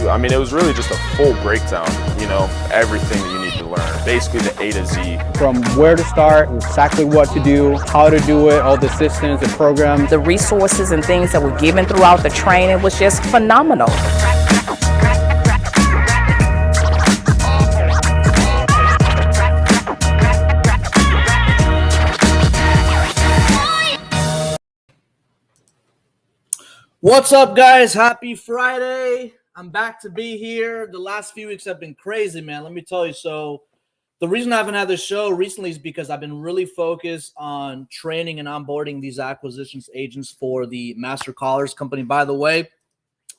I mean, it was really just a full breakdown, everything that you need to learn, basically the A to Z. From where to start, exactly what to do, how to do it, all the systems, the programs. The resources and things that were given throughout the training was just phenomenal. What's up, guys? Happy Friday. I'm back to be here. The last few weeks have been crazy, man. Let me tell you. So the reason I haven't had this show recently is because I've been really focused on training and onboarding these acquisitions agents for the Master Callers company. By the way,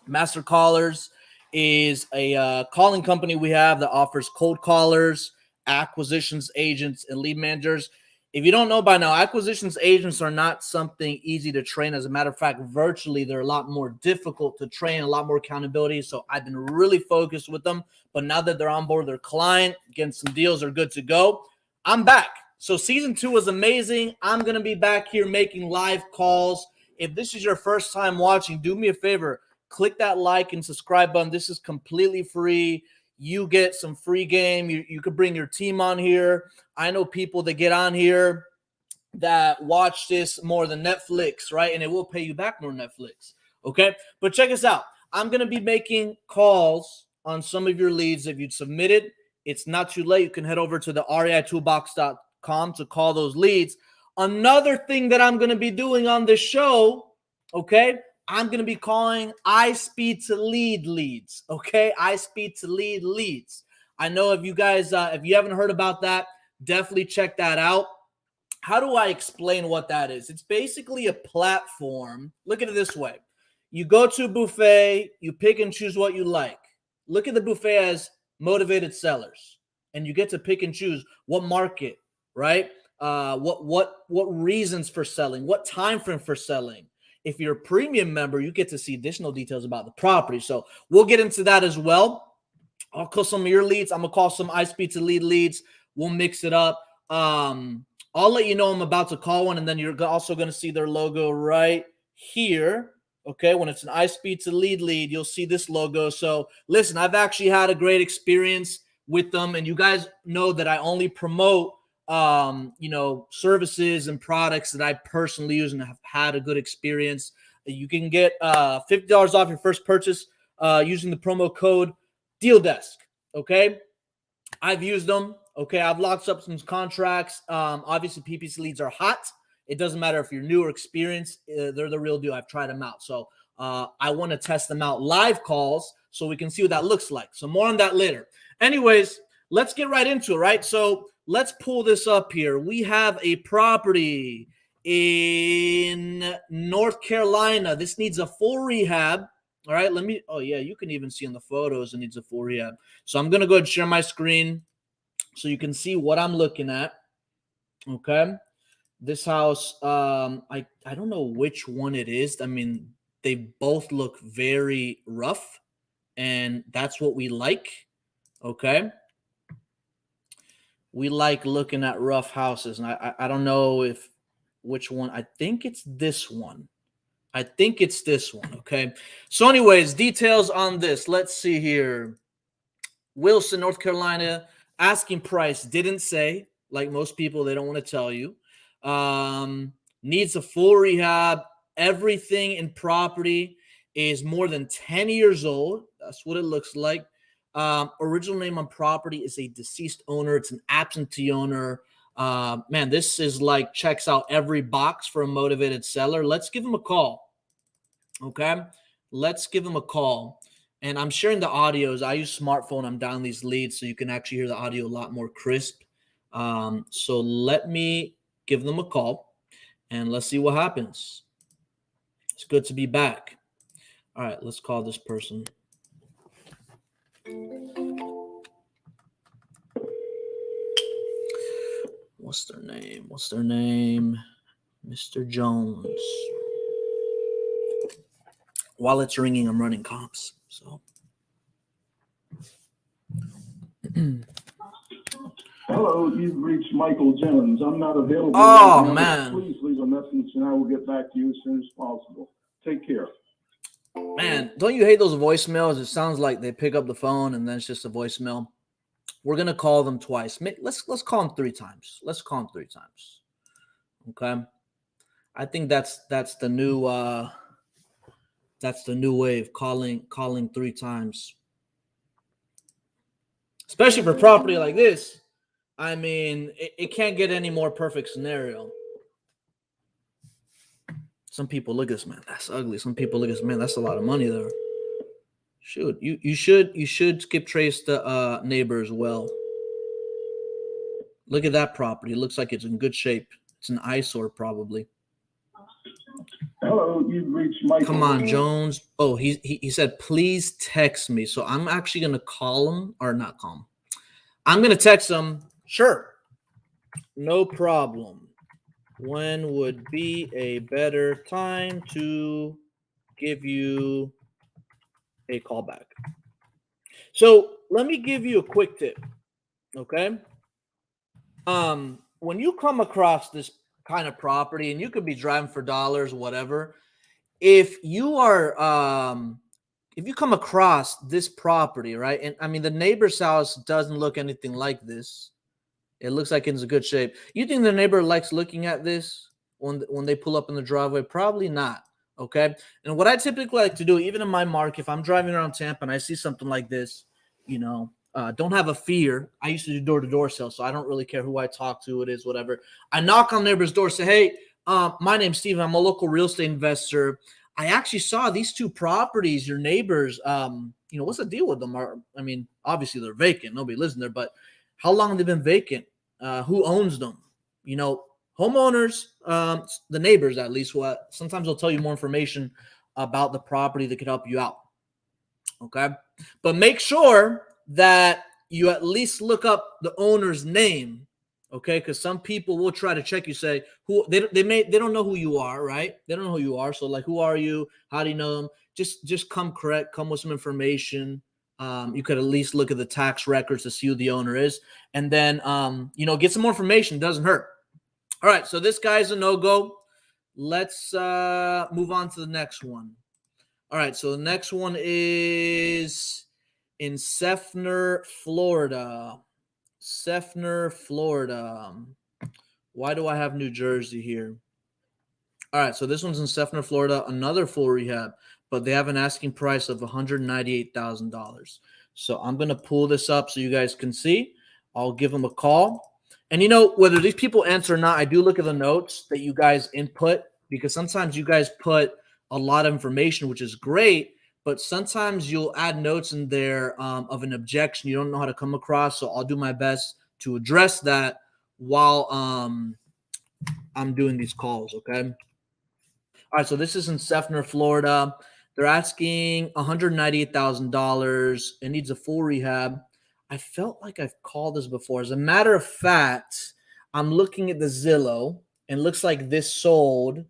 Master Callers is a calling company we have that offers cold callers, acquisitions agents, and lead managers. If you don't know by now, acquisitions agents are not something easy to train. As a matter of fact, virtually, they're a lot more difficult to train, a lot more accountability. So I've been really focused with them. But now that they're on board their client, getting some deals are good to go, I'm back. So season 2 was amazing. I'm going to be back here making live calls. If this is your first time watching, do me a favor. Click that like and subscribe button. This is completely free. You get some free game. You could bring your team on here. I know people that get on here that watch this more than Netflix, right? And it will pay you back more than Netflix, okay? But check us out. I'm going to be making calls on some of your leads. If you'd submitted, it's not too late. You can head over to the reitoolbox.com to call those leads. Another thing that I'm going to be doing on this show, okay, I'm going to be calling I-Speed to lead leads, okay? I-Speed to lead leads. I know if you guys, if you haven't heard about that, definitely check that out. How do I explain what that is? It's basically a platform. Look at it this way. You go to a buffet, you pick and choose what you like. Look at the buffet as motivated sellers, and you get to pick and choose what market, right? What reasons for selling, what time frame for selling. If you're a premium member, you get to see additional details about the property. So we'll get into that as well. I'll call some of your leads. I'm going to call some I-Speed to lead leads. We'll mix it up. I'll let you know I'm about to call one, and then you're also going to see their logo right here. Okay, when it's an I-Speed to lead lead, you'll see this logo. So listen, I've actually had a great experience with them, and you guys know that I only promote services and products that I personally use and have had a good experience. You can get $50 off your first purchase using the promo code DealDesk. Okay, I've used them. Okay, I've locked up some contracts. Obviously, PPC leads are hot. It doesn't matter if you're new or experienced. They're the real deal. I've tried them out. So I want to test them out live calls so we can see what that looks like. So more on that later. Anyways, let's get right into it, right? So let's pull this up here. We have a property in North Carolina. This needs a full rehab. All right, oh yeah, you can even see in the photos it needs a full rehab. So I'm going to go ahead and share my screen so you can see what I'm looking at. Okay. This house, I don't know which one it is. I mean, they both look very rough, and that's what we like. Okay. We like looking at rough houses, and I don't know which one. I think it's this one. Okay. So anyways, details on this. Let's see here. Wilson, North Carolina, asking price didn't say. Like most people, they don't want to tell you. Needs a full rehab. Everything in property is more than 10 years old. That's what it looks like. Original name on property is a deceased owner. It's an absentee owner. Man, this is like checks out every box for a motivated seller. Let's give him a call. Okay. Let's give him a call. And I'm sharing the audios. I use smartphone. I'm down these leads so you can actually hear the audio a lot more crisp. So let me give them a call and let's see what happens. It's good to be back. All right, let's call this person. What's their name? Mr. Jones. While it's ringing, I'm running comps. So. Hello, you've reached Michael Jones. I'm not available. Oh, right now, man. Please leave a message and I will get back to you as soon as possible. Take care. Man, don't you hate those voicemails? It sounds like they pick up the phone and then it's just a voicemail. We're gonna call them twice. Let's call them 3 times. Let's call them 3 times. Okay. I think that's the new way of calling 3 times. Especially for property like this. I mean, it can't get any more perfect scenario. Some people look at this, man, that's ugly. Some people look at this, man, that's a lot of money there. Shoot, you should skip trace the neighbor as well. Look at that property. It looks like it's in good shape. It's an eyesore probably. Hello, you've reached Michael. Come on, Jones. Oh, he said, please text me. So I'm actually gonna call him, or not call him. I'm gonna text him. Sure, no problem. When would be a better time to give you a call back? So let me give you a quick tip, okay? When you come across this kind of property, and you could be driving for dollars, whatever, if you come across this property, right? And I mean, the neighbor's house doesn't look anything like this. It looks like it's in good shape. You think the neighbor likes looking at this when they pull up in the driveway? Probably not. Okay. And what I typically like to do, even in my market, if I'm driving around Tampa and I see something like this, don't have a fear. I used to do door-to-door sales, so I don't really care who I talk to. It is whatever. I knock on neighbor's door, say, hey, my name's Steven. I'm a local real estate investor. I actually saw these 2 properties, your neighbors. What's the deal with them? Obviously they're vacant. Nobody lives in there, but how long have they been vacant? Who owns them? Homeowners, the neighbors at least. Sometimes they'll tell you more information about the property that could help you out. Okay, but make sure that you at least look up the owner's name. Okay, because some people will try to check you, say who they don't know who you are, right? They don't know who you are. So like, who are you? How do you know them? Just come with some information. You could at least look at the tax records to see who the owner is, and then get some more information. It doesn't hurt. All right, so this guy's a no-go. Let's move on to the next one. All right, so the next one is in Seffner, Florida. Seffner, Florida. Why do I have New Jersey here? All right, so this one's in Seffner, Florida, another full rehab, but they have an asking price of $198,000. So I'm going to pull this up so you guys can see. I'll give them a call. And whether these people answer or not, I do look at the notes that you guys input, because sometimes you guys put a lot of information, which is great, but sometimes you'll add notes in there of an objection you don't know how to come across. So I'll do my best to address that while I'm doing these calls, okay? All right, so this is in Seffner, Florida. They're asking $198,000. It needs a full rehab. I felt like I've called this before. As a matter of fact, I'm looking at the Zillow, and it looks like this sold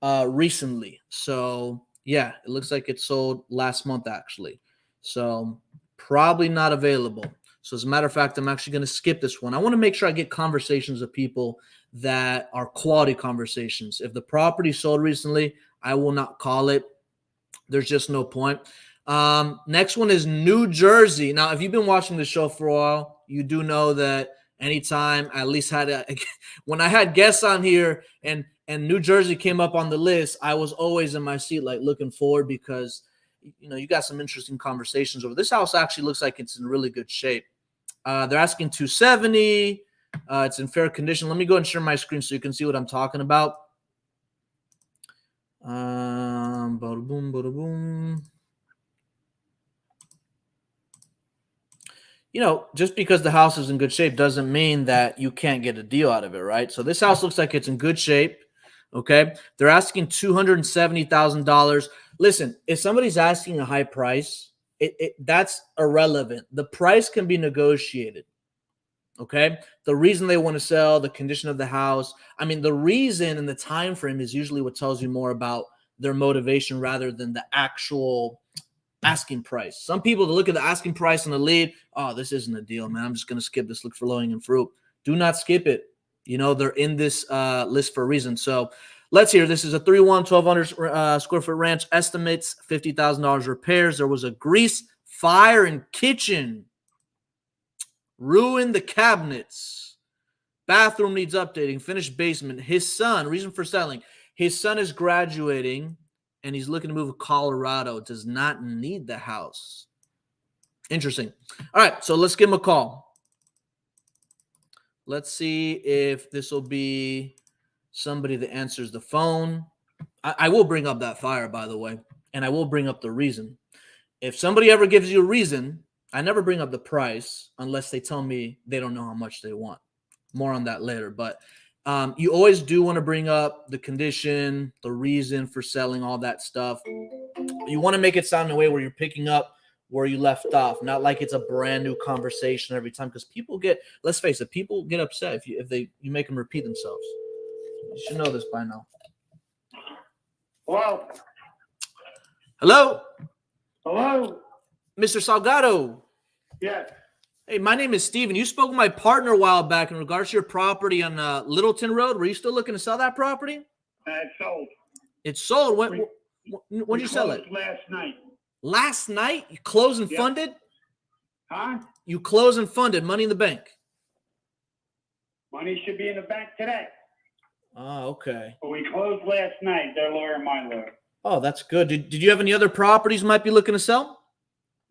recently. So yeah, it looks like it sold last month actually. So probably not available. So as a matter of fact, I'm actually going to skip this one. I want to make sure I get conversations with people that are quality conversations. If the property sold recently, I will not call it. There's just no point. Next one is New Jersey. Now, if you've been watching the show for a while, you do know that anytime I at least when I had guests on here and New Jersey came up on the list, I was always in my seat, like looking forward, because you got some interesting conversations over. This house actually looks like it's in really good shape. They're asking $270. It's in fair condition. Let me go and share my screen so you can see what I'm talking about. Bada boom, bada boom. Just because the house is in good shape doesn't mean that you can't get a deal out of it, right? So this house looks like it's in good shape, okay? They're asking $270,000. Listen, if somebody's asking a high price, that's irrelevant. The price can be negotiated, Okay. The reason they want to sell, the condition of the house. I mean, the reason and the time frame is usually what tells you more about their motivation rather than the actual asking price. Some people that look at the asking price on the lead, oh, this isn't a deal, man. I'm just going to skip this. Look for low-hanging fruit. Do not skip it. You know, they're in this list for a reason. So let's hear. This is a 3-1, 1,200 square foot ranch. Estimates $50,000 repairs. There was a grease fire in kitchen. Ruined the cabinets. Bathroom needs updating. Finished basement. His son, reason for selling. His son is graduating and he's looking to move to Colorado. Does not need the house. Interesting. All right, so let's give him a call. Let's see if this will be somebody that answers the phone. I will bring up that fire, by the way, and I will bring up the reason. If somebody ever gives you a reason, I never bring up the price unless they tell me they don't know how much they want. More on that later. But you always do want to bring up the condition, the reason for selling, all that stuff. You want to make it sound in a way where you're picking up where you left off, not like it's a brand new conversation every time. Because people get, let's face it, people get upset if you make them repeat themselves. You should know this by now. Hello? Hello, Hello? Mr. Salgado. Yes. Hey, my name is Steven. You spoke with my partner a while back in regards to your property on Littleton Road. Were you still looking to sell that property? It's sold. It's sold. When did you sell it? Last night. Last night? You closed and Yep. funded? Huh? You closed and funded. Money in the bank. Money should be in the bank today. Oh, okay. But we closed last night, their lawyer and my lawyer. Oh, that's good. Did you have any other properties you might be looking to sell?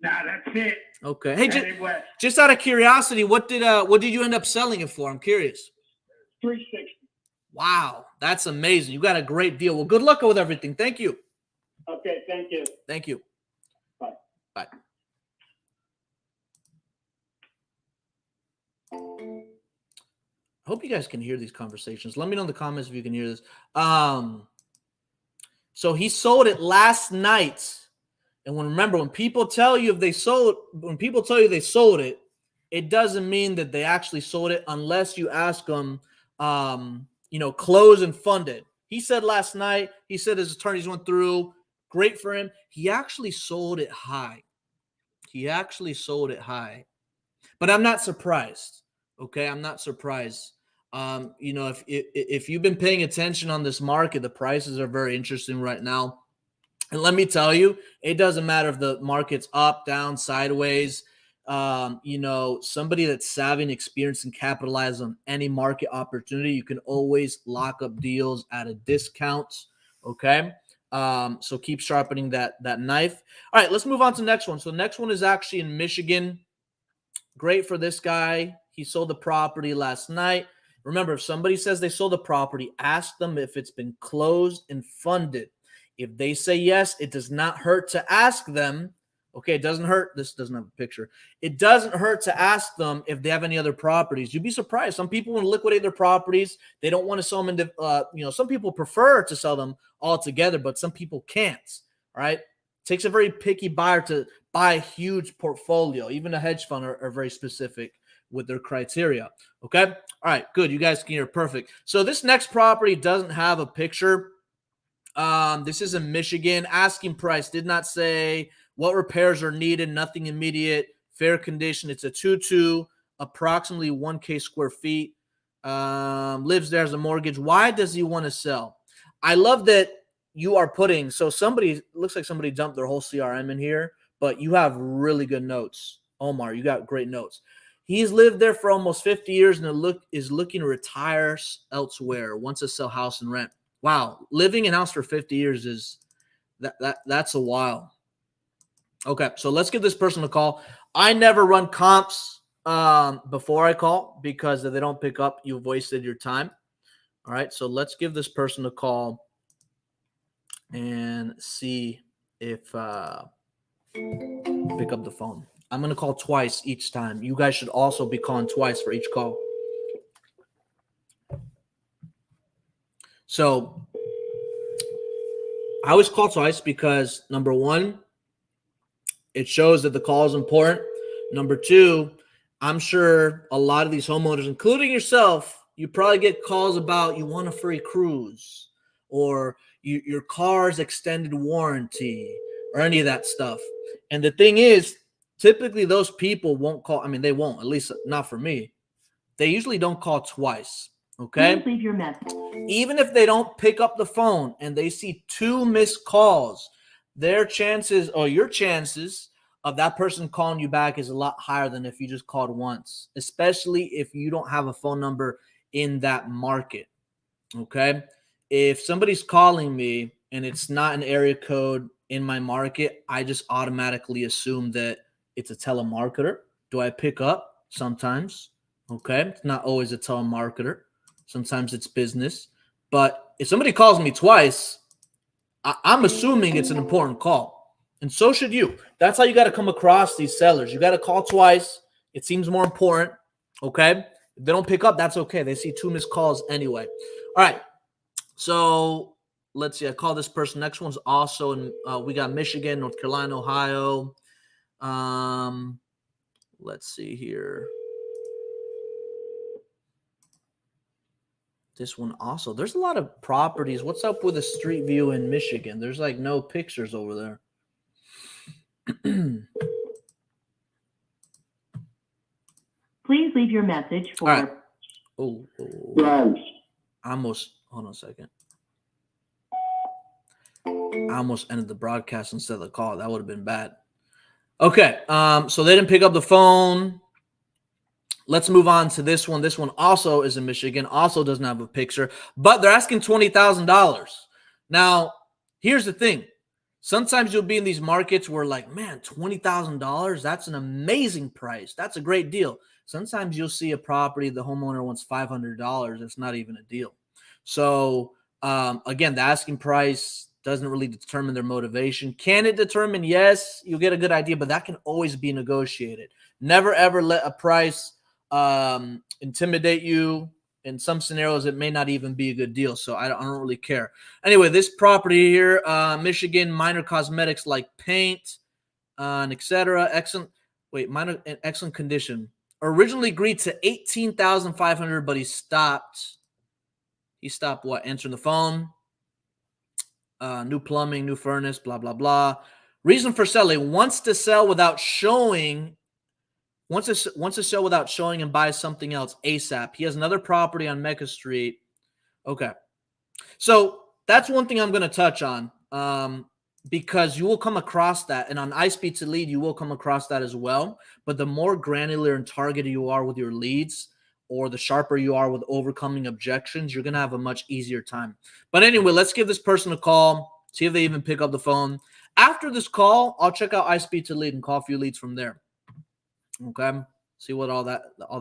Nah, that's it. Okay. Hey, Headed west. just out of curiosity, what did you end up selling it for? I'm curious. 360. Wow, that's amazing. You got a great deal. Well, good luck with everything. Thank you. Okay, thank you. Thank you. Bye. Bye. I hope you guys can hear these conversations. Let me know in the comments if you can hear this. So he sold it last night. And when people tell you they sold it, it doesn't mean that they actually sold it unless you ask them, close and funded. He said last night, he said his attorneys went through. Great for him. He actually sold it high. But I'm not surprised. Okay, I'm not surprised. If you've been paying attention on this market, the prices are very interesting right now. And let me tell you, it doesn't matter if the market's up, down, sideways. Somebody that's savvy and experienced and capitalize on any market opportunity, you can always lock up deals at a discount. Okay. So keep sharpening that knife. All right, let's move on to the next one. So the next one is actually in Michigan. Great for this guy. He sold the property last night. Remember, if somebody says they sold the property, ask them if it's been closed and funded. If they say yes, it does not hurt to ask them. Okay, it doesn't hurt. This doesn't have a picture. It doesn't hurt to ask them if they have any other properties. You'd be surprised. Some people want to liquidate their properties. They don't want to sell them into, some people prefer to sell them all together, but some people can't. All right. It takes a very picky buyer to buy a huge portfolio. Even a hedge fund are very specific with their criteria. Okay. All right, good. You guys can hear perfect. So this next property doesn't have a picture. This is in Michigan. Asking price did not say what repairs are needed. Nothing immediate. Fair condition. It's a 2-2, approximately 1K square feet. Lives there as a mortgage. Why does he want to sell? I love that you are putting. So looks like somebody dumped their whole CRM in here, but you have really good notes. Omar, you got great notes. He's lived there for almost 50 years and is looking to retire elsewhere. Wants to sell house and rent. Wow, living in house for 50 years is that's a while. Okay, so let's give this person a call. I never run comps before I call because if they don't pick up, you've wasted your time. All right, so let's give this person a call and see if pick up the phone. I'm going to call twice each time. You guys should also be calling twice for each call. So I always call twice because, number one, it shows that the call is important. Number two, I'm sure a lot of these homeowners, including yourself, you probably get calls about you want a free cruise or your car's extended warranty or any of that stuff. And the thing is, typically those people won't call. I mean, they won't, at least not for me. They usually don't call twice. Okay. Please leave your message. Even if they don't pick up the phone and they see 2 missed calls, their chances or your chances of that person calling you back is a lot higher than if you just called once, especially if you don't have a phone number in that market. Okay. If somebody's calling me and it's not an area code in my market, I just automatically assume that it's a telemarketer. Do I pick up? Sometimes. Okay. It's not always a telemarketer. Sometimes it's business. But if somebody calls me twice, I'm assuming it's an important call. And so should you. That's how you got to come across these sellers. You got to call twice. It seems more important. Okay. If they don't pick up, that's okay. They see 2 missed calls anyway. All right. So let's see. I call this person. Next one's also in, we got Michigan, North Carolina, Ohio. Let's see here. This one also. There's a lot of properties. What's up with a street view in Michigan? There's like no pictures over there. Please leave your message for. All right. Oh. Right. Hold on a second. I almost ended the broadcast instead of the call. That would have been bad. Okay. So they didn't pick up the phone. Let's move on to this one. This one also is in Michigan, also doesn't have a picture, but they're asking $20,000. Now, here's the thing. Sometimes you'll be in these markets where like, man, $20,000, that's an amazing price. That's a great deal. Sometimes you'll see a property, the homeowner wants $500. It's not even a deal. So, again, the asking price doesn't really determine their motivation. Can it determine? Yes, you'll get a good idea, but that can always be negotiated. Never, ever let a price intimidate you. In some scenarios, it may not even be a good deal. So I don't really care. Anyway, this property here, Michigan, minor cosmetics like paint, and etc. Excellent condition. Originally agreed to $18,500, but he stopped. He stopped what? Answering the phone. New plumbing, new furnace, blah, blah, blah. Reason for selling. Wants to sell without showing. Wants to sell without showing and buy something else ASAP. He has another property on Mecca Street. Okay. So that's one thing I'm going to touch on because you will come across that. And on iSpeed to Lead, you will come across that as well. But the more granular and targeted you are with your leads or the sharper you are with overcoming objections, you're going to have a much easier time. But anyway, let's give this person a call, see if they even pick up the phone. After this call, I'll check out iSpeed to Lead and call a few leads from there. Okay, see what all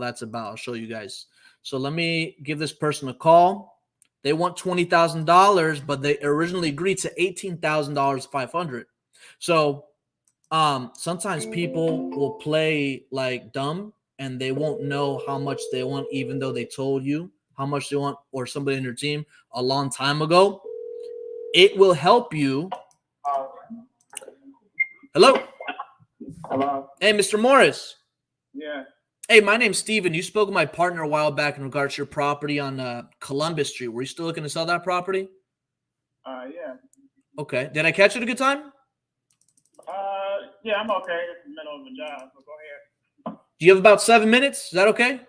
that's about. I'll show you guys. So let me give this person a call. They want $20,000, but they originally agreed to $18,500. So sometimes people will play like dumb and they won't know how much they want, even though they told you how much they want or somebody in your team a long time ago. It will help you. Hello? Hello? Hey, Mr. Morris. Yeah. Hey, my name's Steven. You spoke with my partner a while back in regards to your property on Columbus Street. Were you still looking to sell that property? Yeah. Okay. Did I catch it a good time? Yeah, I'm okay. It's the middle of a job, so go ahead. Do you have about 7 minutes? Is that okay?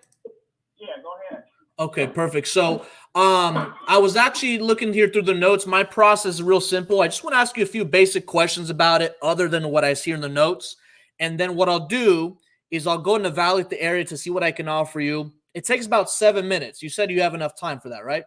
Yeah, go ahead. Okay, perfect. So I was actually looking here through the notes. My process is real simple. I just want to ask you a few basic questions about it other than what I see in the notes. And then what I'll do is I'll go and evaluate the area to see what I can offer you. It takes about 7 minutes. You said you have enough time for that, right?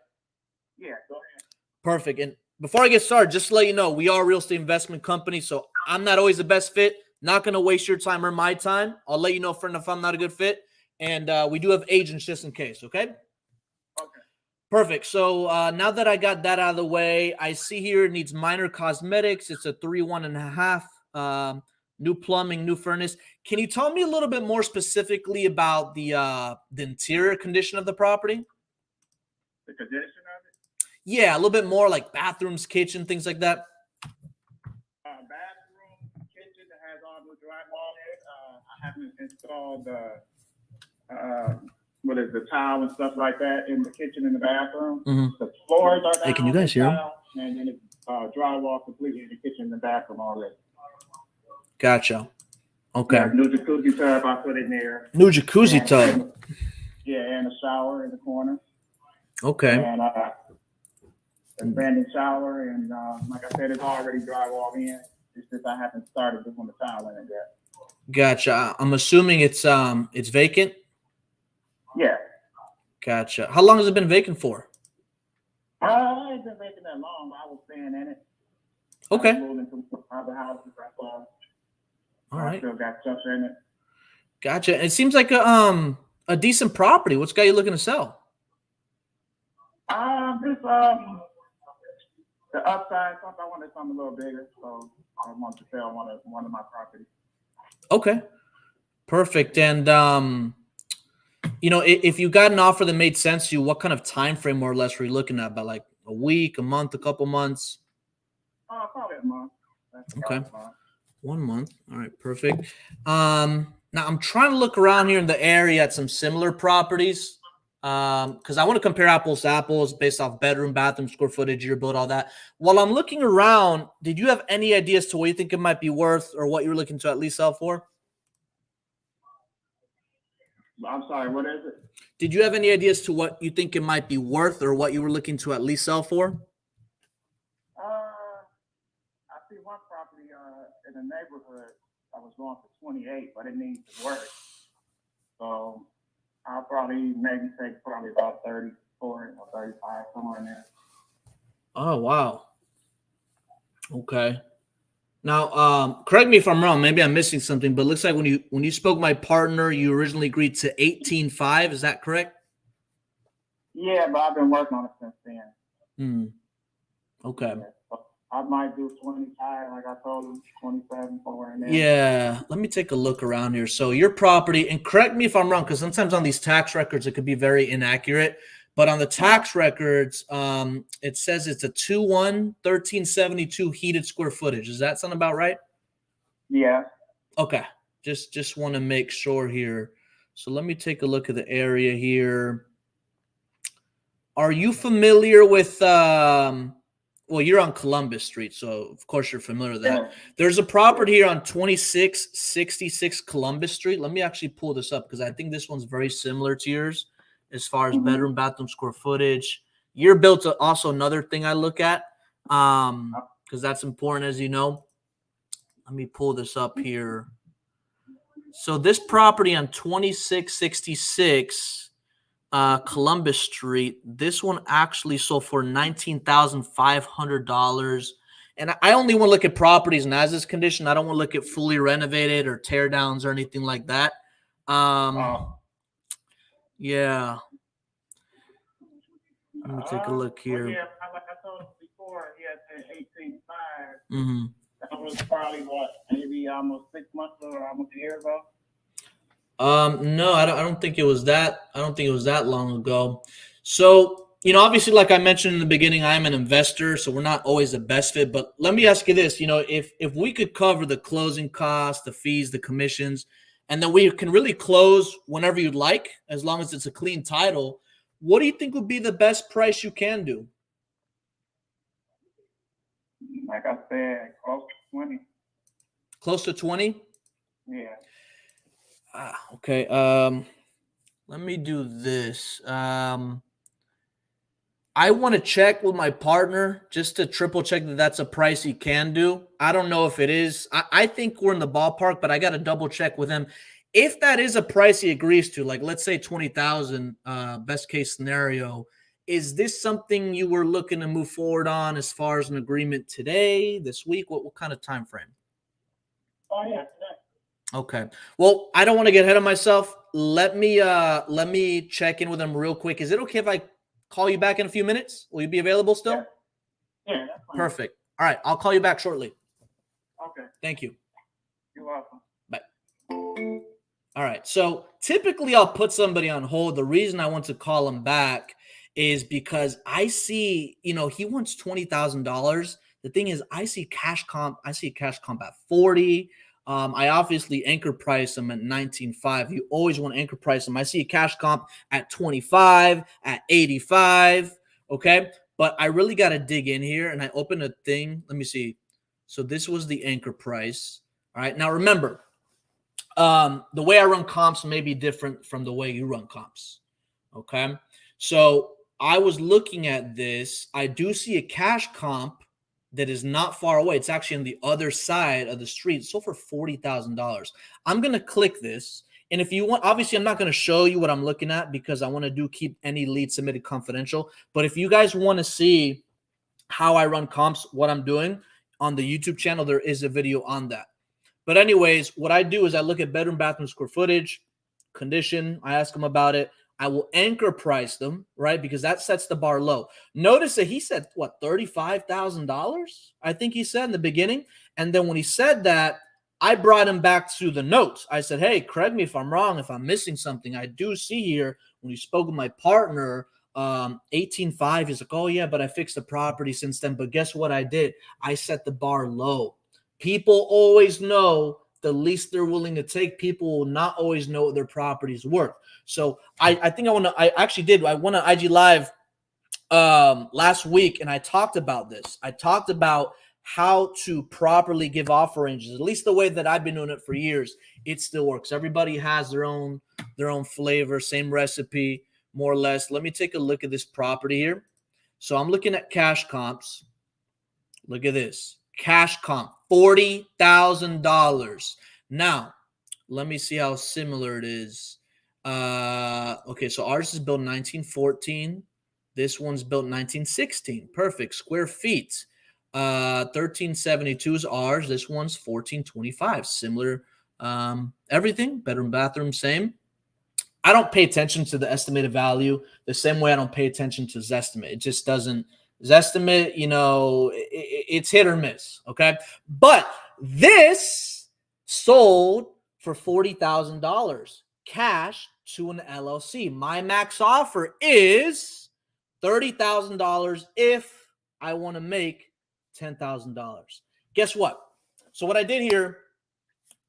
Yeah, go ahead. Perfect. And before I get started, just to let you know, we are a real estate investment company, so I'm not always the best fit. Not going to waste your time or my time. I'll let you know if I'm not a good fit. And we do have agents just in case, okay? Okay. Perfect. So now that I got that out of the way, I see here it needs minor cosmetics. It's a 3-1.5. New plumbing, new furnace. Can you tell me a little bit more specifically about the interior condition of the property? The condition of it? Yeah, a little bit more like bathrooms, kitchen, things like that. Bathroom, kitchen that has all new drywall in it. I haven't installed what is the tile and stuff like that in the kitchen and the bathroom. Mhm. The floors are down. Hey, can you guys hear him? And then it's drywall completely in the kitchen and the bathroom already. Gotcha. Okay. Yeah, new jacuzzi tub I put in there. New jacuzzi And- tub. Yeah, and a shower in the corner. Okay. And a brand new shower, and like I said, it's already drywalled in. It's just I haven't started doing the tile in it yet. Gotcha. I'm assuming it's vacant. Yeah. Gotcha. How long has it been vacant for? I ain't been making that long, but I was staying in it. Okay. I moved into other houses. All I right. still got stuff in it. Gotcha. It seems like a decent property. What's got you looking to sell? The upside, I wanted something a little bigger, so I wanted to sell one of my properties. Okay. Perfect. And if you got an offer that made sense to you, what kind of time frame more or less were you looking at? About like a week, a month, a couple months? Probably a month. That's Okay. about a month. 1 month. All right, perfect. Now I'm trying to look around here in the area at some similar properties. Because I want to compare apples to apples based off bedroom, bathroom, square footage, year build, all that. While I'm looking around, did you have any ideas to what you think it might be worth or what you're looking to at least sell for? I'm sorry, what is it? Did you have any ideas to what you think it might be worth or what you were looking to at least sell for? I see one property in the neighborhood I was going for 28, but it needs work. So I'll probably maybe take about 34 or 35, somewhere in there. Oh, wow. Okay. Now, correct me if I'm wrong. Maybe I'm missing something, but it looks like when you spoke to my partner, you originally agreed to 18.5. Is that correct? Yeah, but I've been working on it since then. Okay. Yeah, so I might do 25, like I told him, 27, somewhere in there. Yeah. Let me take a look around here. So your property, and correct me if I'm wrong, because sometimes on these tax records, it could be very inaccurate. But on the tax records, it says it's a 2-1, 1372 heated square footage. Does that sound about right? Yeah. Okay. Just want to make sure here. So let me take a look at the area here. Are you familiar with well, you're on Columbus Street, so of course you're familiar with that. Yeah. There's a property here on 2666 Columbus Street. Let me actually pull this up because I think this one's very similar to yours as far as bedroom, bathroom, square footage. Year built also another thing I look at because that's important, as you know. Let me pull this up here. So this property on 2666 Columbus Street, this one actually sold for $19,500. And I only want to look at properties in as is condition. I don't want to look at fully renovated or tear downs or anything like that. Yeah. Let me take a look here. Well, yeah, like I told him before, he had said 18.5. Mm-hmm. That was probably what, maybe almost 6 months or almost a year ago. No, I don't think it was that. I don't think it was that long ago. So, obviously, like I mentioned in the beginning, I am an investor, so we're not always the best fit. But let me ask you this: if we could cover the closing costs, the fees, the commissions, and then we can really close whenever you'd like, as long as it's a clean title, what do you think would be the best price you can do? Like I said, close to 20. Close to 20? Yeah. Okay. Let me do this. I want to check with my partner just to triple check that that's a price he can do. I don't know if it is. I think we're in the ballpark, but I got to double check with him. If that is a price he agrees to, like let's say 20,000, best case scenario, is this something you were looking to move forward on as far as an agreement today, this week? What kind of time frame? Oh yeah. Okay. Well, I don't want to get ahead of myself. Let me check in with him real quick. Is it okay if I call you back in a few minutes? Will you be available still? Yeah, that's fine. Perfect. All right. I'll call you back shortly. Okay. Thank you. You're welcome. Bye. All right. So typically I'll put somebody on hold. The reason I want to call him back is because I see, he wants $20,000. The thing is, I see cash comp at 40. I obviously anchor price them at 19.5. You always want to anchor price them. I see a cash comp at 25, at 85. Okay. But I really got to dig in here, and I open a thing. Let me see. So this was the anchor price. All right. Now remember, the way I run comps may be different from the way you run comps. Okay. So I was looking at this. I do see a cash comp that is not far away. It's actually on the other side of the street. So for $40,000, I'm going to click this. And if you want, obviously I'm not going to show you what I'm looking at because I want to keep any lead submitted confidential. But if you guys want to see how I run comps, what I'm doing on the YouTube channel, there is a video on that. But anyways, what I do is I look at bedroom, bathroom, square footage, condition. I ask them about it. I will anchor price them, right? Because that sets the bar low. Notice that he said, what, $35,000? I think he said in the beginning. And then when he said that, I brought him back to the notes. I said, hey, correct me if I'm wrong, if I'm missing something. I do see here when you spoke with my partner, 18.5. He's like, oh, yeah, but I fixed the property since then. But guess what I did? I set the bar low. People always know the least they're willing to take. People will not always know what their property is worth. So I went on IG Live last week, and I talked about this. I talked about how to properly give offer ranges, at least the way that I've been doing it for years. It still works. Everybody has their own flavor, same recipe, more or less. Let me take a look at this property here. So I'm looking at cash comps. Look at this. Cash comp, $40,000. Now, let me see how similar it is. Okay, so ours is built in 1914. This one's built in 1916. Perfect. Square feet. 1372 is ours. This one's 1425. Similar. Everything. Bedroom, bathroom, same. I don't pay attention to the estimated value the same way I don't pay attention to Zestimate. It just doesn't. Zestimate, it's hit or miss. Okay. But this sold for $40,000 cash to an LLC. My max offer is $30,000 if I want to make $10,000. Guess what? So what I did here,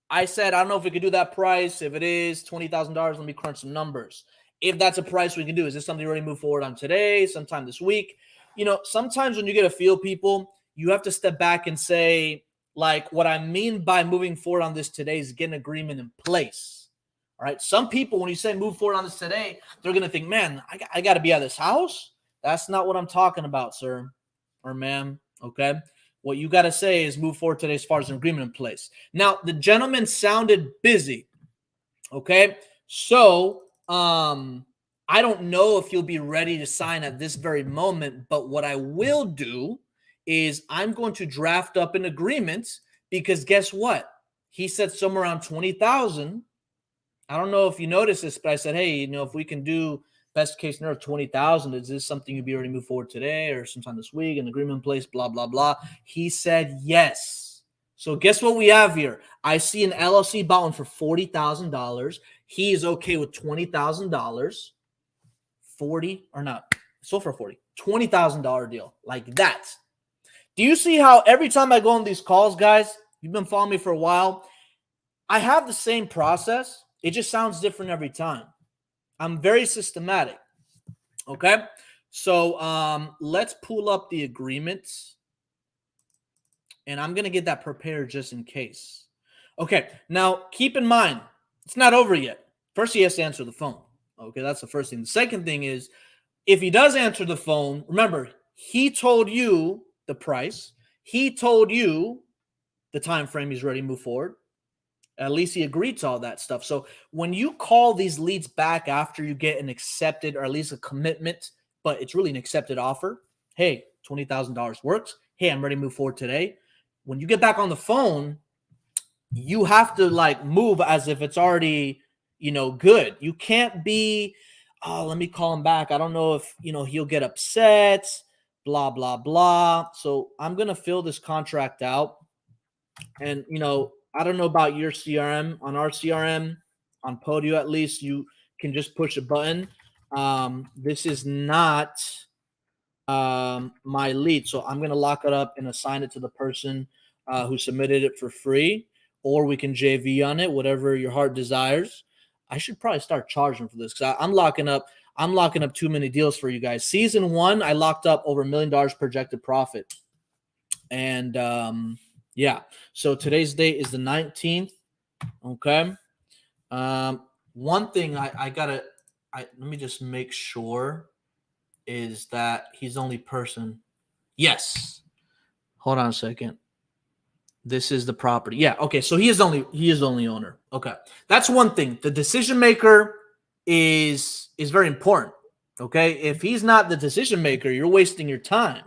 I said, I don't know if we could do that price. If it is $20,000, let me crunch some numbers. If that's a price we can do, is this something you already move forward on today, sometime this week? Sometimes when you get a feel, people, you have to step back and say, like, what I mean by moving forward on this today is get an agreement in place. All right. Some people, when you say move forward on this today, they're going to think, man, I got to be at this house. That's not what I'm talking about, sir or ma'am. Okay. What you got to say is move forward today as far as an agreement in place. Now, the gentleman sounded busy. Okay. So, I don't know if you'll be ready to sign at this very moment, but what I will do is I'm going to draft up an agreement because guess what? He said somewhere around 20,000. I don't know if you noticed this, but I said, hey, if we can do best case scenario 20,000, is this something you'd be ready to move forward today or sometime this week, an agreement in place, blah, blah, blah. He said yes. So guess what we have here? I see an LLC bought one for $40,000. He is okay with $20,000. 40 or not, so for $20,000 deal like that. Do you see how every time I go on these calls, guys, you've been following me for a while, I have the same process. It just sounds different every time. I'm very systematic. Okay. So let's pull up the agreements and I'm going to get that prepared just in case. Okay. Now keep in mind, it's not over yet. First, he has to answer the phone. Okay, that's the first thing. The second thing is, if he does answer the phone, remember, he told you the price. He told you the time frame he's ready to move forward. At least he agreed to all that stuff. So when you call these leads back after you get an accepted or at least a commitment, but it's really an accepted offer, hey, $20,000 works. Hey, I'm ready to move forward today. When you get back on the phone, you have to move as if it's already good. You can't be, oh, let me call him back. I don't know if, he'll get upset, blah, blah, blah. So I'm going to fill this contract out. And, I don't know about your CRM. On our CRM, on Podio at least, you can just push a button. This is not my lead. So I'm going to lock it up and assign it to the person who submitted it for free. or we can JV on it, whatever your heart desires. I should probably start charging for this because I'm locking up too many deals for you guys. Season 1, I locked up over $1 million projected profit. And yeah, so today's date is the 19th. Okay. One thing let me just make sure is that he's the only person. Yes. Hold on a second. This is the property. Yeah. Okay. So he is the only owner. Okay. That's one thing. The decision maker is very important. Okay. If he's not the decision maker, you're wasting your time.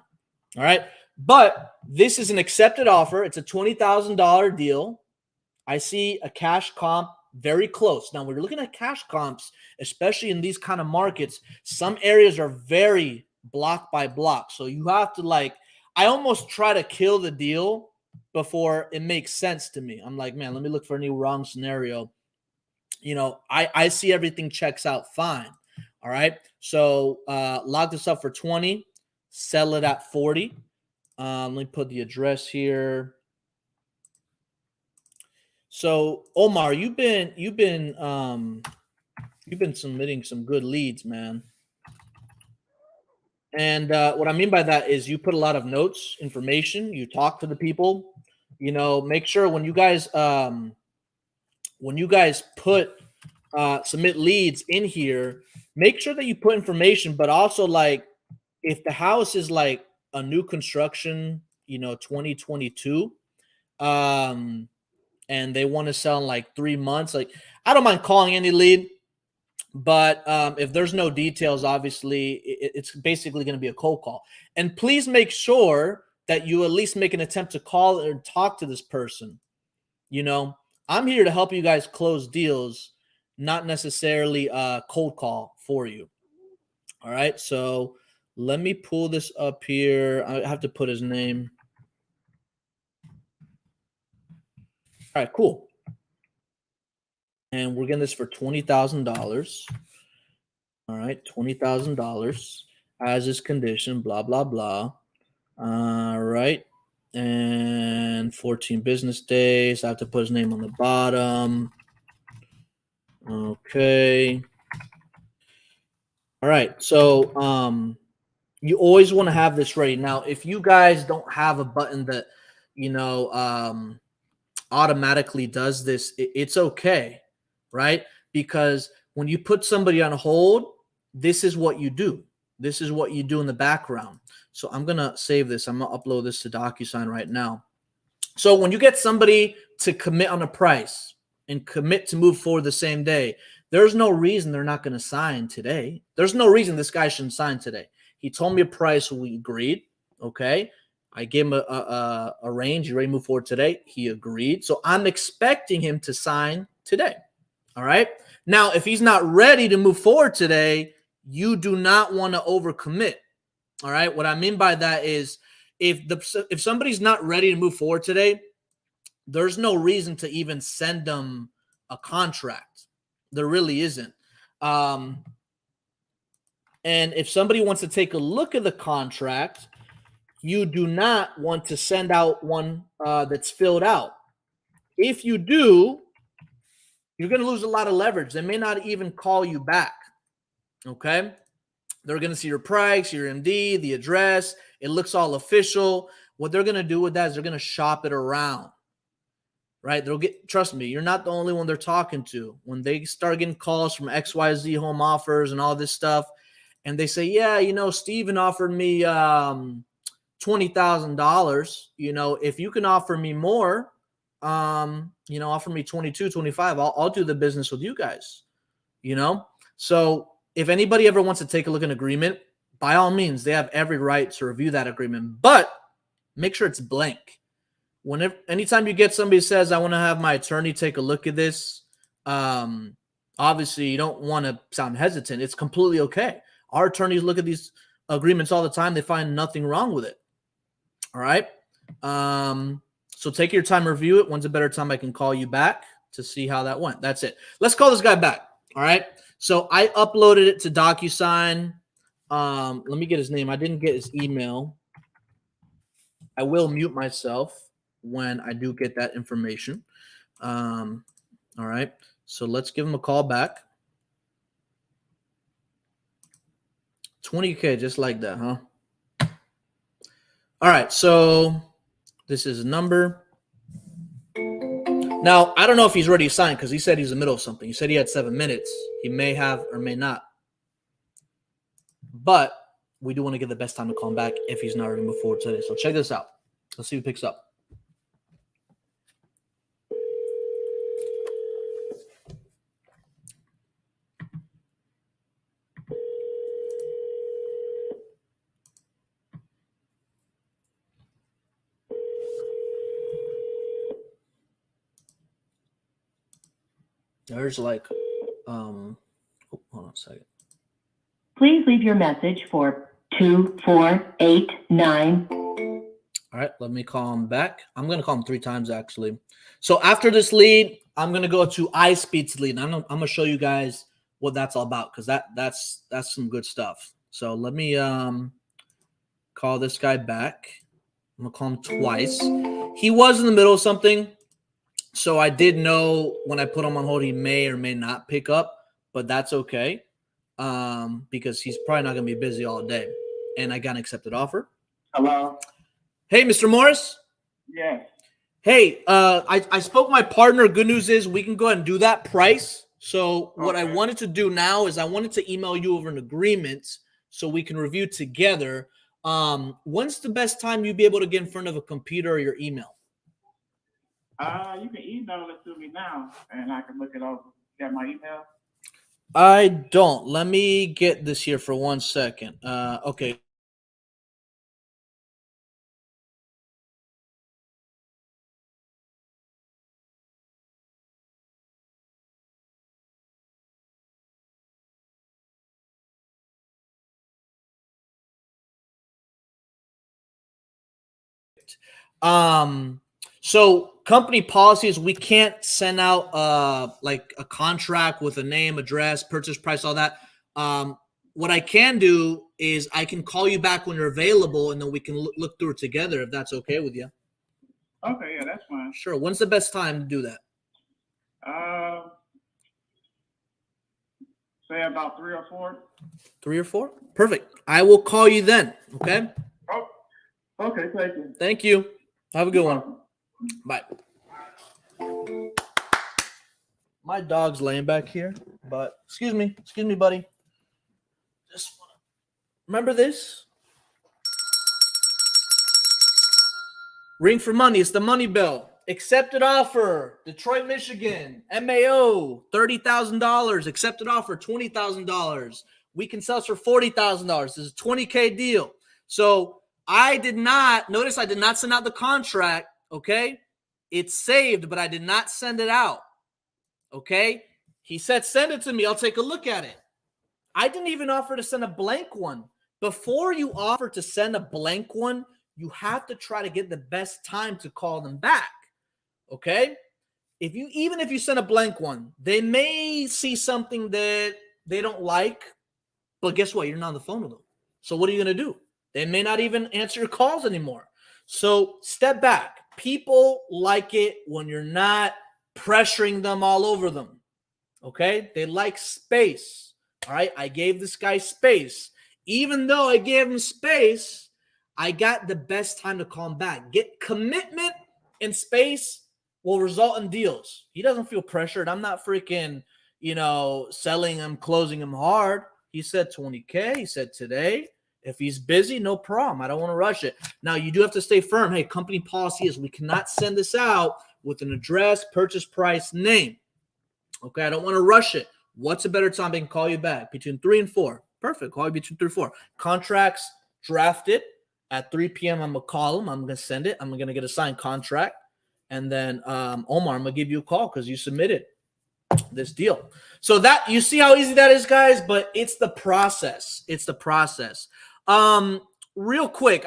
All right. But this is an accepted offer. It's a $20,000 deal. I see a cash comp very close. Now, when you're looking at cash comps, especially in these kind of markets, some areas are very block by block. So you have to I almost try to kill the deal before it makes sense to me. I'm like, man, let me look for any wrong scenario. I see everything checks out fine. All right. So lock this up for 20, sell it at 40. Let me put the address here. So Omar, you've been submitting some good leads, man. And what I mean by that is you put a lot of notes, information, you talk to the people, make sure when you guys put submit leads in here, make sure that you put information, but also if the house is a new construction, 2022, and they want to sell in 3 months, I don't mind calling any lead. But if there's no details, obviously, it's basically going to be a cold call. And please make sure that you at least make an attempt to call or talk to this person. I'm here to help you guys close deals, not necessarily a cold call for you. All right. So let me pull this up here. I have to put his name. All right, cool. And we're getting this for $20,000. All right, $20,000 as is condition, blah, blah, blah. All right. And 14 business days. I have to put his name on the bottom. Okay. All right. So you always want to have this ready. Now, if you guys don't have a button that, automatically does this, it's okay. Right? Because when you put somebody on hold, this is what you do. This is what you do in the background. So I'm going to save this. I'm going to upload this to DocuSign right now. So when you get somebody to commit on a price and commit to move forward the same day, there's no reason they're not going to sign today. There's no reason this guy shouldn't sign today. He told me a price. We agreed. Okay. I gave him a range. You ready to move forward today? He agreed. So I'm expecting him to sign today. All right. Now, if he's not ready to move forward today, you do not want to overcommit. All right. What I mean by that is if somebody's not ready to move forward today, there's no reason to even send them a contract. There really isn't. And if somebody wants to take a look at the contract, you do not want to send out one that's filled out. If you do, you're going to lose a lot of leverage. They may not even call you back. Okay. They're going to see your price, your MD, the address. It looks all official. What they're going to do with that is they're going to shop it around. Right. Trust me, you're not the only one they're talking to. When they start getting calls from XYZ home offers and all this stuff, and they say, yeah, Steven offered me $20,000. If you can offer me more, offer me 22, 25, I'll do the business with you guys, So if anybody ever wants to take a look at an agreement, by all means, they have every right to review that agreement, but make sure it's blank. Anytime you get somebody who says, I want to have my attorney take a look at this, obviously you don't want to sound hesitant. It's completely okay. Our attorneys look at these agreements all the time. They find nothing wrong with it. All right. So take your time, review it. When's a better time I can call you back to see how that went? That's it. Let's call this guy back. All right. So I uploaded it to DocuSign. Let me get his name. I didn't get his email. I will mute myself when I do get that information. All right. So let's give him a call back. 20K, just like that, huh? All right. So this is a number. Now, I don't know if he's ready to sign because he said he's in the middle of something. He said he had 7 minutes. He may have or may not. But we do want to give the best time to call him back if he's not ready to move forward today. So check this out. Let's see who picks up. There's like, hold on a second. Please leave your message for 2489. All right, let me call him back. I'm going to call him 3 times, actually. So after this lead, I'm going to go to iSpeed's lead. And I'm going to show you guys what that's all about because that's some good stuff. So let me call this guy back. I'm going to call him twice. He was in the middle of something. So I did know when I put him on hold, he may or may not pick up, but that's okay because he's probably not going to be busy all day. And I got an accepted offer. Hello? Hey, Mr. Morris. Yes. Hey, I spoke with my partner. Good news is we can go ahead and do that price. So what I wanted to do now is I wanted to email you over an agreement so we can review together. When's the best time you'd be able to get in front of a computer or your email? You can email it to me now, and I can look it over. You got my email? I don't. Let me get this here for 1 second. Okay. So company policies, we can't send out like a contract with a name, address, purchase price, all that. What I can do is I can call you back when you're available, and then we can look through it together if that's okay with you. Okay, yeah, that's fine. Sure. When's the best time to do that? Say about 3 or 4. 3 or 4? Perfect. I will call you then. Okay. Oh, okay, thank you. Thank you. Have a good one. Bye. My dog's laying back here, but excuse me, buddy. Just wanna remember this. Ring for money. It's the money bell. Accepted offer. Detroit, Michigan. MAO. $30,000. Accepted offer. $20,000. We can sell for $40,000. This is a $20K deal. So I did not send out the contract. Okay. It's saved, but I did not send it out. Okay. He said, send it to me. I'll take a look at it. I didn't even offer to send a blank one. Before you offer to send a blank one, you have to try to get the best time to call them back. Okay. Even if you send a blank one, they may see something that they don't like, but guess what? You're not on the phone with them. So what are you going to do? They may not even answer your calls anymore. So step back. People like it when you're not pressuring them all over them. Okay. They like space. All right. I gave this guy space. Even though I gave him space, I got the best time to call him back. Get commitment and space will result in deals. He doesn't feel pressured. I'm not freaking, selling him, closing him hard. He said 20K. He said today. If he's busy, no problem. I don't want to rush it. Now, you do have to stay firm. Hey, company policy is we cannot send this out with an address, purchase price, name. Okay, I don't want to rush it. What's a better time I can call you back? Between 3 and 4. Perfect. Call you between 3 and 4. Contracts drafted at 3 p.m. I'm going to call him. I'm going to send it. I'm going to get a signed contract. And then, Omar, I'm going to give you a call because you submitted this deal. So that you see how easy that is, guys, but it's the process. It's the process. Real quick,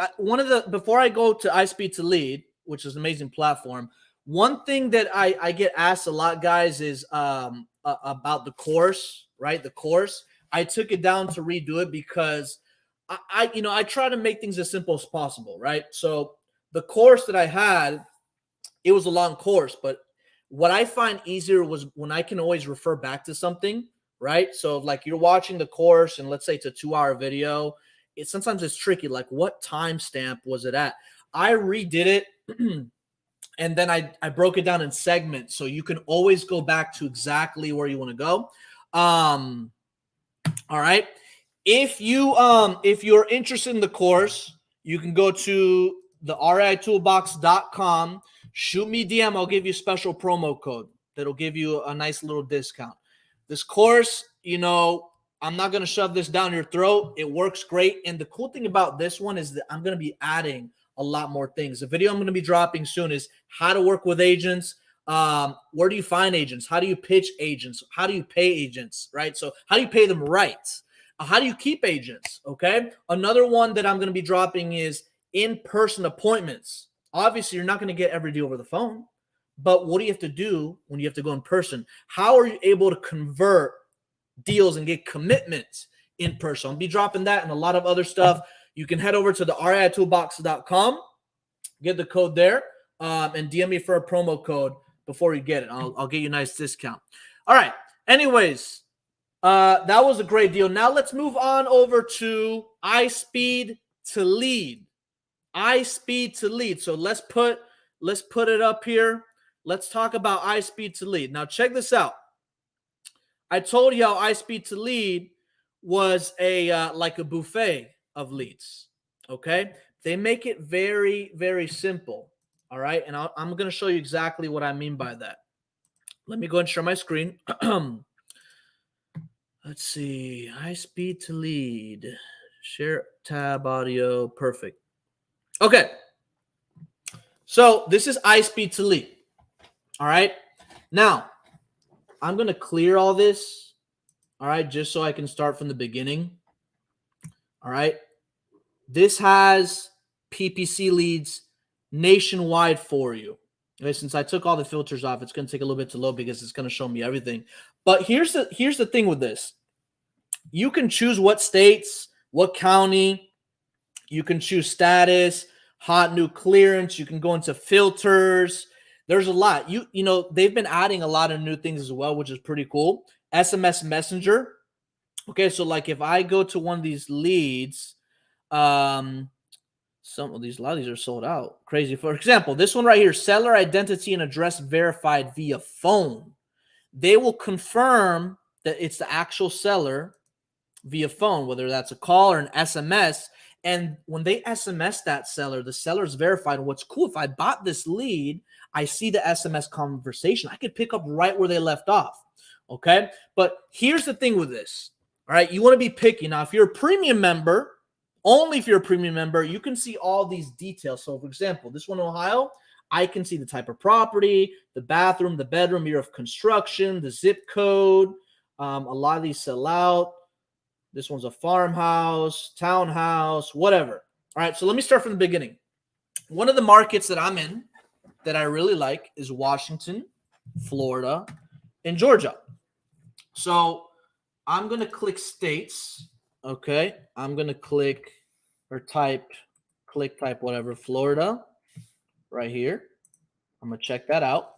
before I go to iSpeed to Lead, which is an amazing platform, one thing that I get asked a lot, guys, is about the course, right? The course. I took it down to redo it because I try to make things as simple as possible, right? So the course that I had, it was a long course, but What I find easier was when I can always refer back to something, right? So like you're watching the course and let's say it's a 2-hour video. Sometimes it's tricky. Like what timestamp was it at? I redid it and then I broke it down in segments. So you can always go back to exactly where you want to go. All right. If you're interested in the course, you can go to the RAItoolbox.com. Shoot me DM. I'll give you a special promo code that'll give you a nice little discount. This course, I'm not going to shove this down your throat. It works great. And the cool thing about this one is that I'm going to be adding a lot more things. The video I'm going to be dropping soon is how to work with agents. Where do you find agents? How do you pitch agents? How do you pay agents, right? So how do you pay them right? How do you keep agents, okay? Another one that I'm going to be dropping is in-person appointments. Obviously, you're not going to get every deal over the phone, but what do you have to do when you have to go in person? How are you able to convert deals and get commitments in person? I'll be dropping that and a lot of other stuff. You can head over to the RAItoolbox.com, get the code there, and DM me for a promo code before you get it. I'll get you a nice discount. All right. Anyways, that was a great deal. Now let's move on over to iSpeed to Lead. iSpeed to Lead. So let's put it up here. Let's talk about iSpeed to Lead. Now check this out. I told you how iSpeed to Lead was like a buffet of leads. Okay, they make it very, very simple. All right, and I'm going to show you exactly what I mean by that. Let me go and share my screen. Let's see, iSpeed to Lead, share tab audio, perfect. Okay, so this is iSpeed to Lead. All right, now I'm going to clear all this, all right, just so I can start from the beginning. All right, this has PPC leads nationwide for you. Okay, since I took all the filters off, it's going to take a little bit to load because it's going to show me everything. But here's the thing with this. You can choose what states, what county. You can choose status, hot new clearance. You can go into filters. There's a lot. They've been adding a lot of new things as well, which is pretty cool. SMS Messenger. Okay, so like if I go to one of these leads, a lot of these are sold out. Crazy. For example, this one right here, seller identity and address verified via phone. They will confirm that it's the actual seller via phone, whether that's a call or an SMS. And when they SMS that seller, the seller is verified. And what's cool, if I bought this lead, I see the SMS conversation. I could pick up right where they left off. Okay. But here's the thing with this. All right. You want to be picky. Now, if you're a premium member, only if you're a premium member, you can see all these details. So, for example, this one in Ohio, I can see the type of property, the bathroom, the bedroom, year of construction, the zip code. A lot of these sell out. This one's a farmhouse, townhouse, whatever. All right, so let me start from the beginning. One of the markets that I'm in that I really like is Washington, Florida, and Georgia. So I'm going to click states. Okay, I'm going to click type whatever, Florida, right here. I'm going to check that out.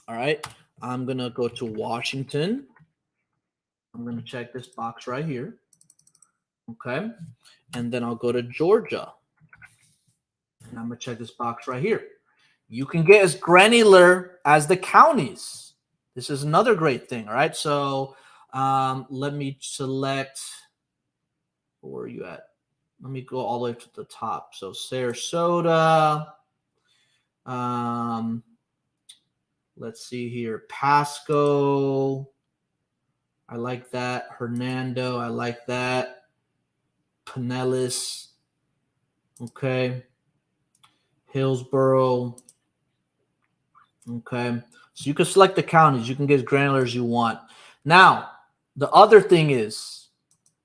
All right, I'm going to go to Washington. I'm going to check this box right here. Okay, and then I'll go to Georgia. And I'm going to check this box right here. You can get as granular as the counties. This is another great thing, all right? So let me select, where are you at? Let me go all the way to the top. So Sarasota. Let's see here. Pasco. I like that. Hernando. I like that. Pinellas. Okay. Hillsboro. Okay. So you can select the counties. You can get as granular as you want. Now, the other thing is,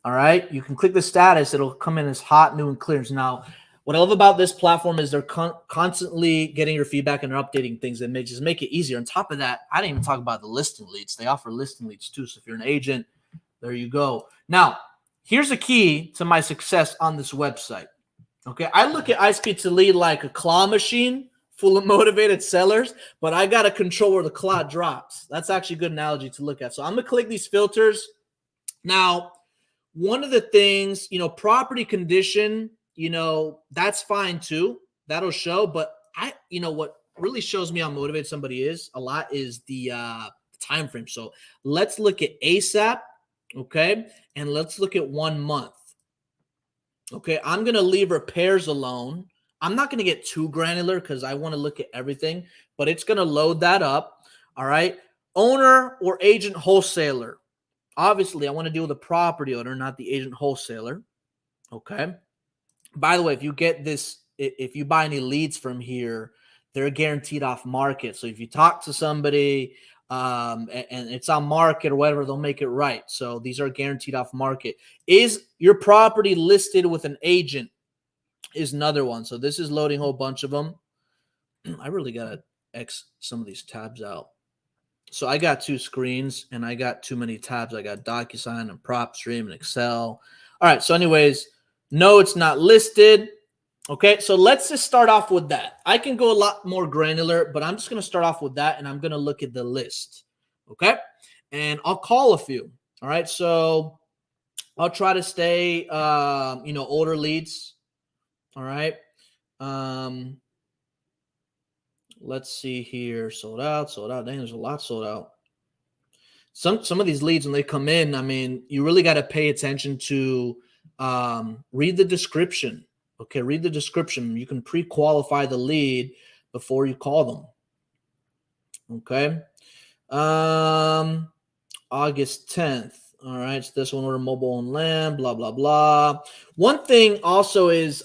all right, you can click the status. It'll come in as hot, new, and clearance. Now, what I love about this platform is they're constantly getting your feedback and they're updating things that just make it easier. On top of that, I didn't even talk about the listing leads. They offer listing leads too. So if you're an agent, there you go. Now, here's the key to my success on this website. Okay, I look at iSpeed to Lead like a claw machine full of motivated sellers, but I got to control where the clock drops. That's actually a good analogy to look at. So I'm going to click these filters. Now, one of the things, property condition, that's fine too. That'll show. But what really shows me how motivated somebody is a lot is the time frame. So let's look at ASAP, okay? And let's look at 1 month. Okay, I'm going to leave repairs alone. I'm not going to get too granular because I want to look at everything, but it's going to load that up. All right. Owner or agent wholesaler. Obviously, I want to deal with the property owner, not the agent wholesaler. Okay. By the way, if you get this, if you buy any leads from here, they're guaranteed off market. So if you talk to somebody and it's on market or whatever, they'll make it right. So these are guaranteed off market. Is your property listed with an agent? Is another one. So this is loading a whole bunch of them. I really got to X some of these tabs out. So I got 2 screens and I got too many tabs. I got DocuSign and PropStream and Excel. All right. So anyways, no, it's not listed. Okay. So let's just start off with that. I can go a lot more granular, but I'm just going to start off with that and I'm going to look at the list. Okay. And I'll call a few. All right. So I'll try to stay, older leads. All right. Let's see here. Sold out. Dang, there's a lot sold out. Some of these leads, when they come in, I mean, you really got to pay attention to read the description. Okay, read the description. You can pre-qualify the lead before you call them. Okay. August 10th. All right, so this one order mobile on land, blah, blah, blah. One thing also is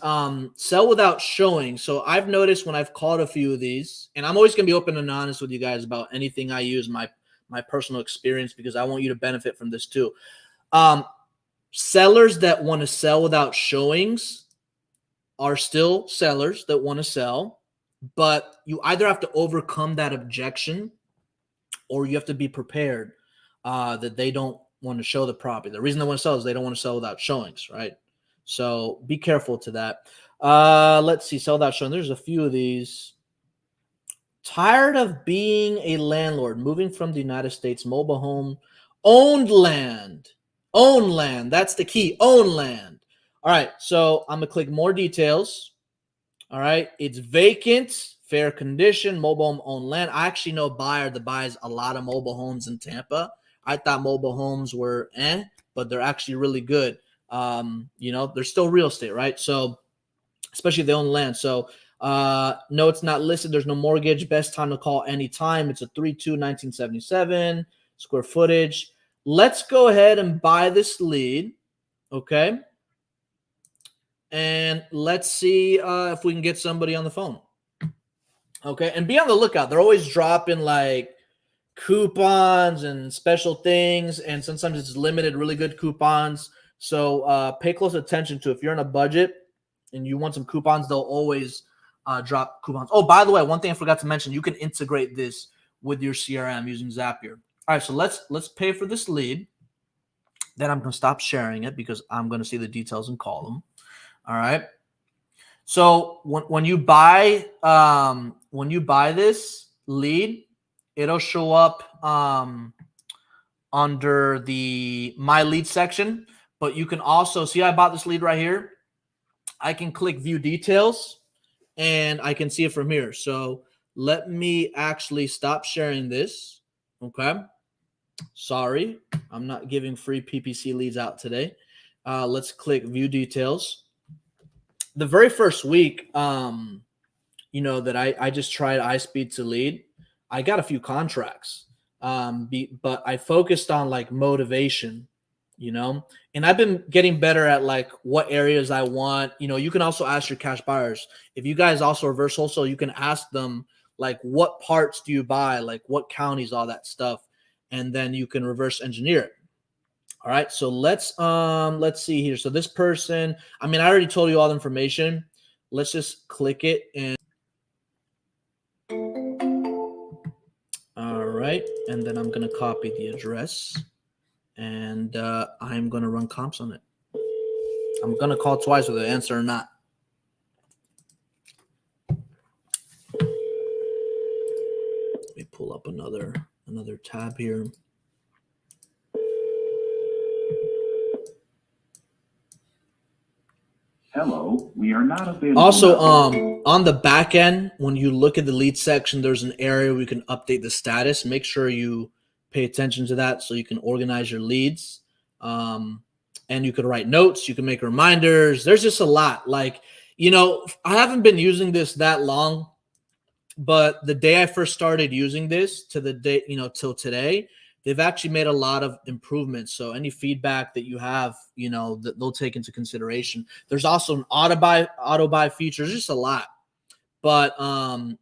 sell without showing. So I've noticed when I've called a few of these, and I'm always going to be open and honest with you guys about anything I use, my personal experience, because I want you to benefit from this too. Sellers that want to sell without showings are still sellers that want to sell, but you either have to overcome that objection or you have to be prepared that they don't want to show the property. The reason they want to sell is they don't want to sell without showings, right? So be careful to that. Let's see, sell without showing. There's a few of these. Tired of being a landlord, moving from the United States, mobile home, owned land. Own land. That's the key. Own land. All right. So I'm going to click more details. All right. It's vacant, fair condition, mobile home, owned land. I actually know a buyer that buys a lot of mobile homes in Tampa. I thought mobile homes were but they're actually really good. They're still real estate, right? So especially if they own land. So no, it's not listed. There's no mortgage. Best time to call anytime. It's a 3-2-1977 square footage. Let's go ahead and buy this lead. Okay. And let's see if we can get somebody on the phone. Okay. And be on the lookout. They're always dropping like coupons and special things, and sometimes it's limited really good coupons. So pay close attention to, if you're on a budget and you want some coupons, they'll always drop coupons. Oh, by the way, one thing I forgot to mention, you can integrate this with your CRM using Zapier. All right, so let's pay for this lead. Then I'm going to stop sharing it because I'm going to see the details and call them. All right. So when you buy this lead, it'll show up under the My Lead section, but you can also see I bought this lead right here. I can click View Details, and I can see it from here. So let me actually stop sharing this. Okay. Sorry, I'm not giving free PPC leads out today. Let's click View Details. The very first week, that I just tried iSpeed to lead, I got a few contracts, but I focused on like motivation, and I've been getting better at like what areas I want. You can also ask your cash buyers. If you guys also reverse wholesale, you can ask them like, what parts do you buy? Like what counties, all that stuff. And then you can reverse engineer it. All right. So let's see here. So this person, I already told you all the information. Let's just click it and all right. And then I'm going to copy the address and I'm going to run comps on it. I'm going to call twice with the answer or not. pull up another tab here. Hello, we are not available. Also, on the back end, when you look at the lead section, there's an area where you can update the status. Make sure you pay attention to that so you can organize your leads. And you can write notes, you can make reminders. There's just a lot. Like, I haven't been using this that long, but the day I first started using this to the day, till today, they've actually made a lot of improvements. So any feedback that you have, that they'll take into consideration. There's also an auto buy feature. There's just a lot, but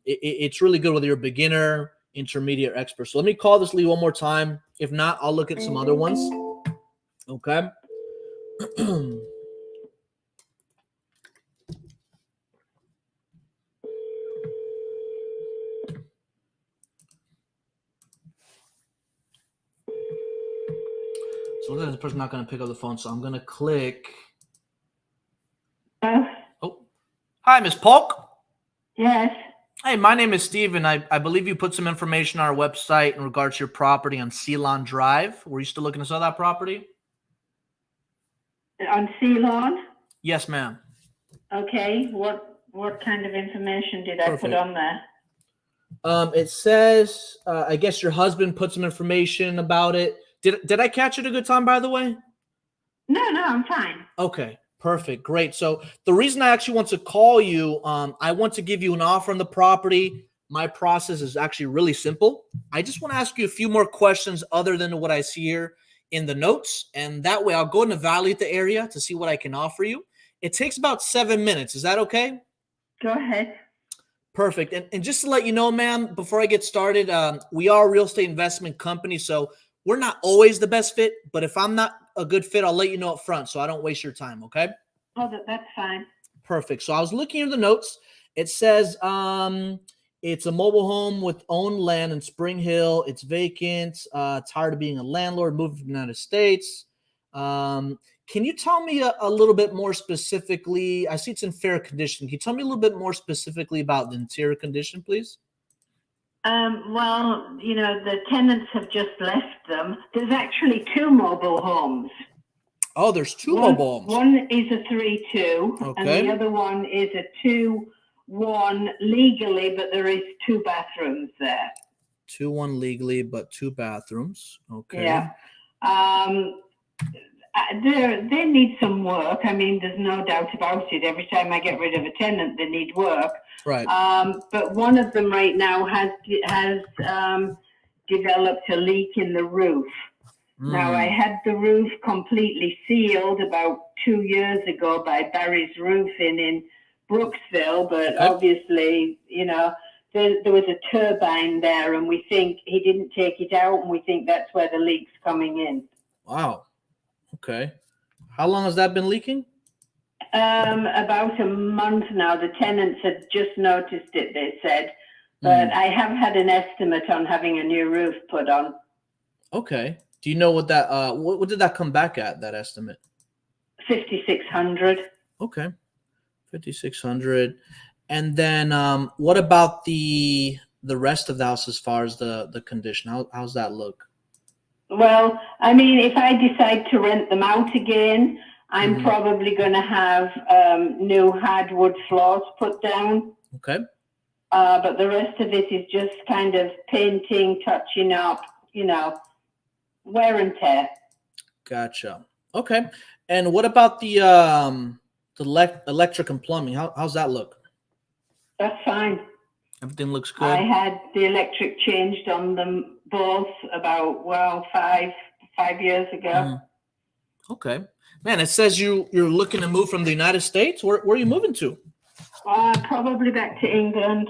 it's really good whether you're a beginner, intermediate, or expert. So let me call this lead one more time. If not, I'll look at some other ones. Okay. So this person's not going to pick up the phone, so I'm going to click. Oh, hi, Miss Polk. Yes. Hey, my name is Steven. I believe you put some information on our website in regards to your property on Ceylon Drive. Were you still looking to sell that property? On Ceylon? Yes, ma'am. Okay. What kind of information did I put on there? It says, I guess your husband put some information about it. Did I catch it a good time, by the way? No, I'm fine. Okay, perfect, great. So the reason I actually want to call you, I want to give you an offer on the property. My process is actually really simple. I just want to ask you a few more questions other than what I see here in the notes, and that way I'll go and evaluate the area to see what I can offer you. It takes about 7 minutes. Is that okay? Go ahead. Perfect. And just to let you know, ma'am, before I get started, we are a real estate investment company, so we're not always the best fit, but if I'm not a good fit, I'll let you know up front so I don't waste your time, okay? Oh, that's fine. Perfect. So I was looking at the notes. It says it's a mobile home with owned land in Spring Hill. It's vacant. Tired of being a landlord, moved from the United States. Can you tell me a little bit more specifically? I see it's in fair condition. Can you tell me a little bit more specifically about the interior condition, please? Well, the tenants have just left them. There's actually 2 mobile homes. Oh, there's 2 mobile homes. One is a 3-2, Okay. and the other one is a 2-1 legally, but there is 2 bathrooms there. 2-1 legally, but 2 bathrooms. Okay. Yeah. They need some work. I mean, there's no doubt about it. Every time I get rid of a tenant, they need work. Right. But one of them right now has developed a leak in the roof. Now, I had the roof completely sealed about 2 years ago by Barry's Roofing in Brooksville, but obviously, there was a turbine there, and we think he didn't take it out, and we think that's where the leak's coming in. Wow. Okay. How long has that been leaking? About a month now. The tenants had just noticed it, they said. But I have had an estimate on having a new roof put on. Okay. Do you know what that what did that come back at, that estimate? $5,600. Okay. $5,600. And then what about the rest of the house as far as the condition? How's that look? Well, I mean, if I decide to rent them out again, I'm probably going to have new hardwood floors put down. Okay. But the rest of it is just kind of painting, touching up, wear and tear. Gotcha. Okay. And what about the electric and plumbing? How's that look? That's fine. Everything looks good. I had the electric changed on them both about 5 years ago. Okay, man. It says you're looking to move from the United States. Where are you moving to? Probably back to England.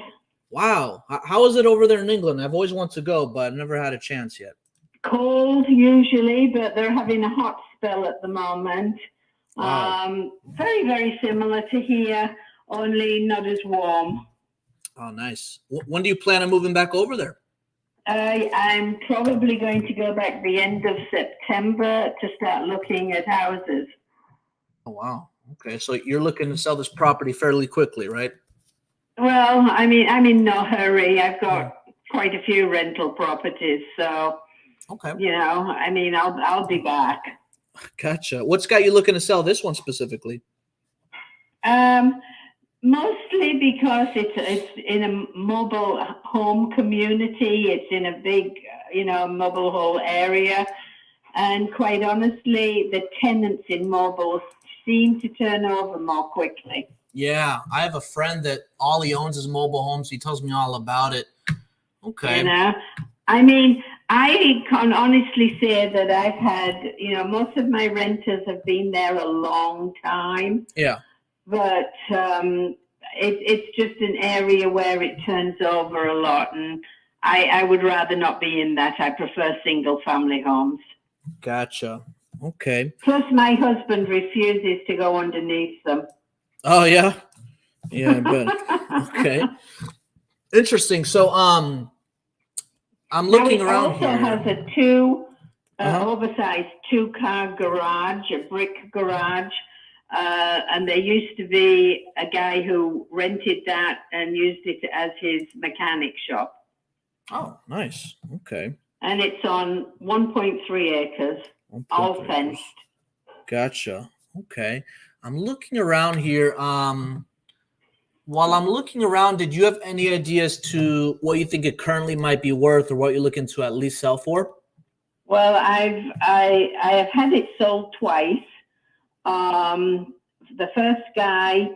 Wow. How is it over there in England? I've always wanted to go, but I've never had a chance yet. Cold usually, but they're having a hot spell at the moment. Wow. Very, very similar to here, only not as warm. Oh, nice. When do you plan on moving back over there? I'm probably going to go back the end of September to start looking at houses. Oh, wow. Okay, so you're looking to sell this property fairly quickly, right? Well, I mean, I'm in no hurry. I've got quite a few rental properties. So, Okay. you know, I mean, I'll be back. Gotcha. What's got you looking to sell this one specifically? Mostly because it's in a mobile home community. It's in a big, you know, mobile home area. And quite honestly, the tenants in mobiles seem to turn over more quickly. Yeah, I have a friend that all he owns is mobile homes. He tells me all about it. Okay. You know, I mean, I can honestly say that I've had, you know, most of my renters have been there a long time. Yeah. But it's just an area where it turns over a lot. And I would rather not be in that. I prefer single family homes. Gotcha. Okay. Plus, my husband refuses to go underneath them. Oh, yeah? Yeah, I bet. Okay. Interesting. So, I'm looking around here. It also has a oversized 2-car garage, a brick garage. And there used to be a guy who rented that and used it as his mechanic shop. Oh, nice. Okay. And it's on 1.3 acres, all fenced. Gotcha. Okay. I'm looking around here. While I'm looking around, did you have any ideas to what you think it currently might be worth or what you're looking to at least sell for? Well, I have had it sold twice. The first guy,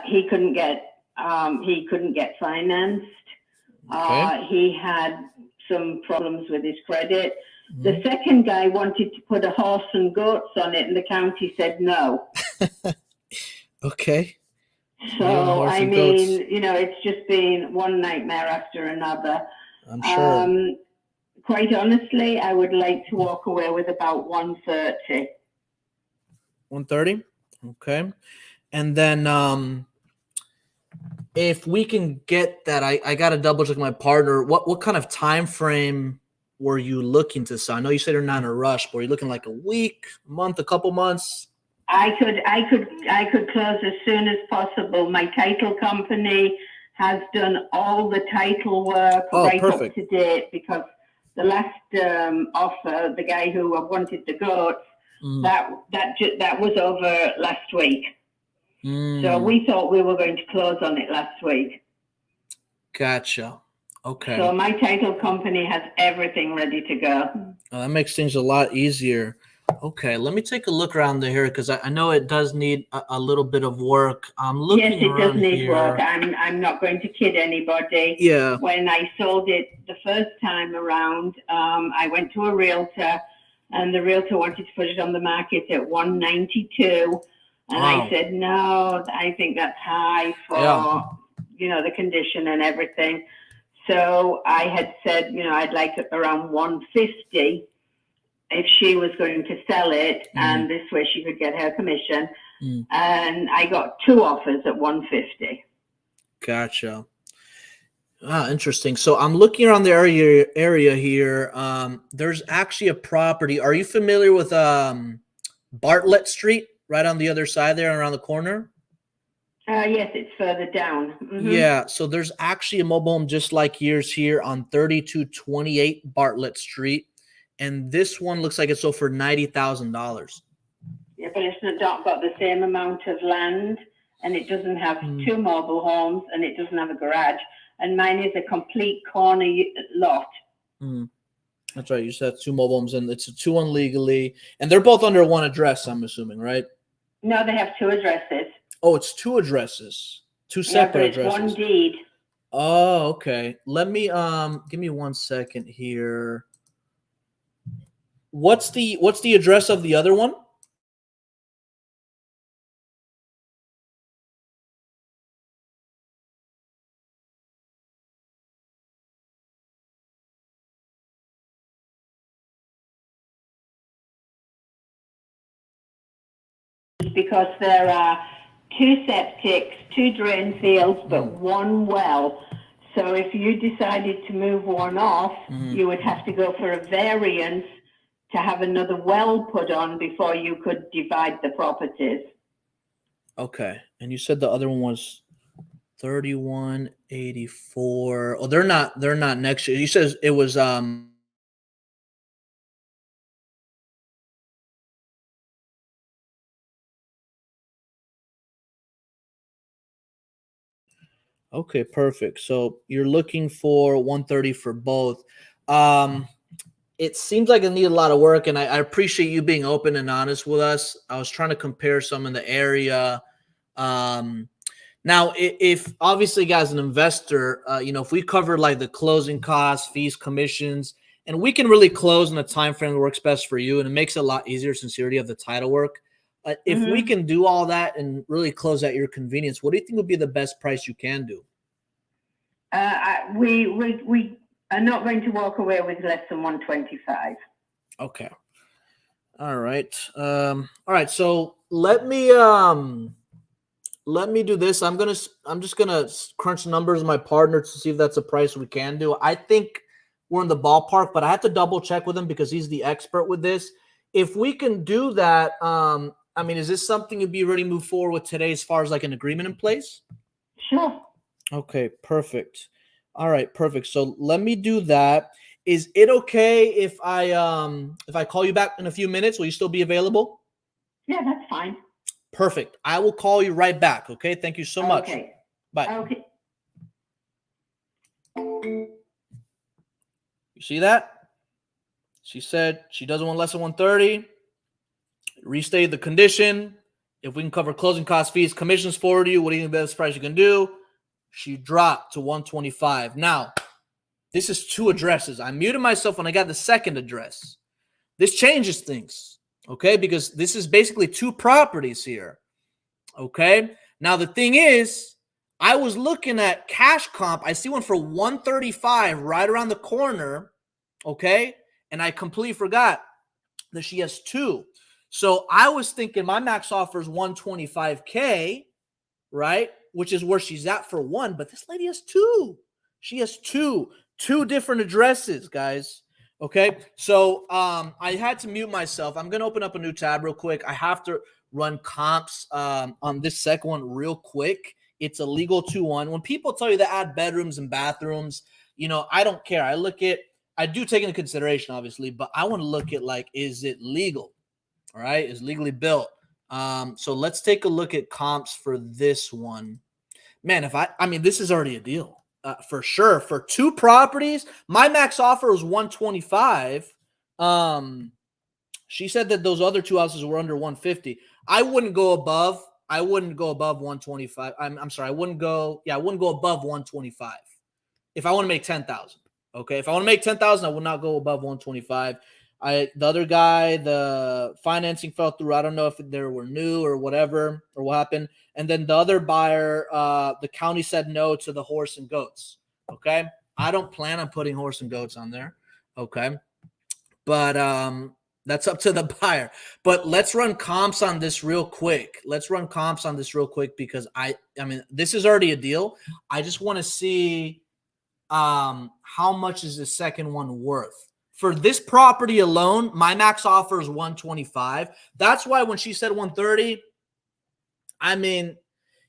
he couldn't get financed. Okay. He had some problems with his credit. Mm-hmm. The second guy wanted to put a horse and goats on it, and the county said no. Okay. So, I mean, you know, it's just been one nightmare after another. I'm sure. Quite honestly, I would like to walk away with about 130. 130? Okay. And then if we can get that, I got to double check my partner. What kind of time frame were you looking to sell? I know you said you're not in a rush, but were you looking like a week, a month, a couple months? I could close as soon as possible. My title company has done all the title work up to date, because the last offer, the guy who wanted the goats, that was over last week. So we thought we were going to close on it last week. Gotcha. Okay. So my title company has everything ready to go. Oh, that makes things a lot easier. Okay, let me take a look around here because I know it does need a little bit of work. I'm looking Yes, it around does need here. work. I'm not going to kid anybody. Yeah. When I sold it the first time around, I went to a realtor, and the realtor wanted to put it on the market at 192, and I said no. I think that's high for you know, the condition and everything. So I had said, you know, I'd like it around 150 if she was going to sell it, and this way she could get her commission. And I got 2 offers at 150. Gotcha. Ah, interesting. So I'm looking around the area here. There's actually a property. Are you familiar with Bartlett Street, right on the other side there, around the corner? Yes, it's further down. Mm-hmm. Yeah, so there's actually a mobile home just like yours here on 3228 Bartlett Street, and this one looks like it's sold for $90,000. Yeah, but it's not got the same amount of land, and it doesn't have 2 mobile homes, and it doesn't have a garage. And mine is a complete corner lot. That's right. You said 2 mobile homes, and it's 2 legally, and they're both under one address, I'm assuming, right? No, they have 2 addresses. Oh, it's 2 addresses, 2 separate addresses. One deed. Oh, okay. Let me give me 1 second here. What's the address of the other one? Because there are 2 septics, 2 drain fields, but 1 well. So if you decided to move one off, you would have to go for a variance to have another well put on before you could divide the properties. Okay. And you said the other one was 3184. Oh, they're not next year. You says it was okay, perfect. So you're looking for 130 for both. It seems like it needs a lot of work, and I appreciate you being open and honest with us. I was trying to compare some in the area. Now, if obviously, guys, an investor, if we cover like the closing costs, fees, commissions, and we can really close in a time frame that works best for you, and it makes it a lot easier since you already have the title work. If we can do all that and really close at your convenience, what do you think would be the best price you can do? We are not going to walk away with less than 125. Okay. All right. All right. So let me do this. I'm just gonna crunch numbers with my partner to see if that's a price we can do. I think we're in the ballpark, but I have to double check with him because he's the expert with this. If we can do that, is this something you'd be ready to move forward with today as far as like an agreement in place? Sure. Okay, perfect. All right, perfect. So let me do that. Is it okay if I call you back in a few minutes? Will you still be available? Yeah, that's fine. Perfect. I will call you right back. Okay. Thank you so much. Okay. Bye. Okay. You see that? She said she doesn't want less than 130. Restate the condition. If we can cover closing costs, fees, commissions for you, what do you think the best price you can do? She dropped to 125. Now, this is two addresses. I muted myself when I got the second address. This changes things, okay? Because this is basically two properties here, okay? Now, the thing is, I was looking at cash comp. I see one for 135 right around the corner, okay? And I completely forgot that she has two. So I was thinking my max offer is 125K, right? Which is where she's at for one, but this lady has two. She has two different addresses, guys. Okay. So I had to mute myself. I'm going to open up a new tab real quick. I have to run comps on this second one real quick. It's a legal 2-1. When people tell you to add bedrooms and bathrooms, I don't care. I do take into consideration, obviously, but I want to look at like, is it legal? All right. Is legally built. So let's take a look at comps for this one. Man, this is already a deal for sure. For two properties, my max offer was 125. She said that those other two houses were under 150. I wouldn't go above 125. I'm sorry. I wouldn't go above 125 if I want to make 10,000. Okay. If I want to make 10,000, I would not go above 125. The other guy, the financing fell through. I don't know if they were new or whatever or what happened. And then the other buyer, the county said no to the horse and goats. Okay. I don't plan on putting horse and goats on there. Okay. But that's up to the buyer. But let's run comps on this real quick. Because this is already a deal. I just want to see how much is the second one worth. For this property alone, my max offer is 125. That's why when she said 130,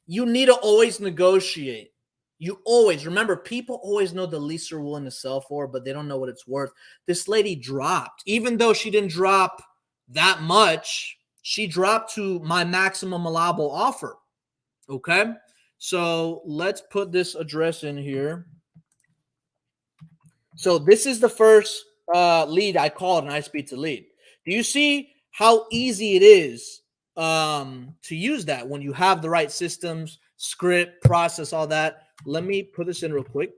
you need to always negotiate. Remember, people always know the least they're willing to sell for, but they don't know what it's worth. This lady dropped. Even though she didn't drop that much, she dropped to my maximum allowable offer. Okay? So let's put this address in here. So this is the first lead I called an iSpeed to lead. Do you see how easy it is to use that when you have the right systems, script, process, all that? Let me put this in real quick.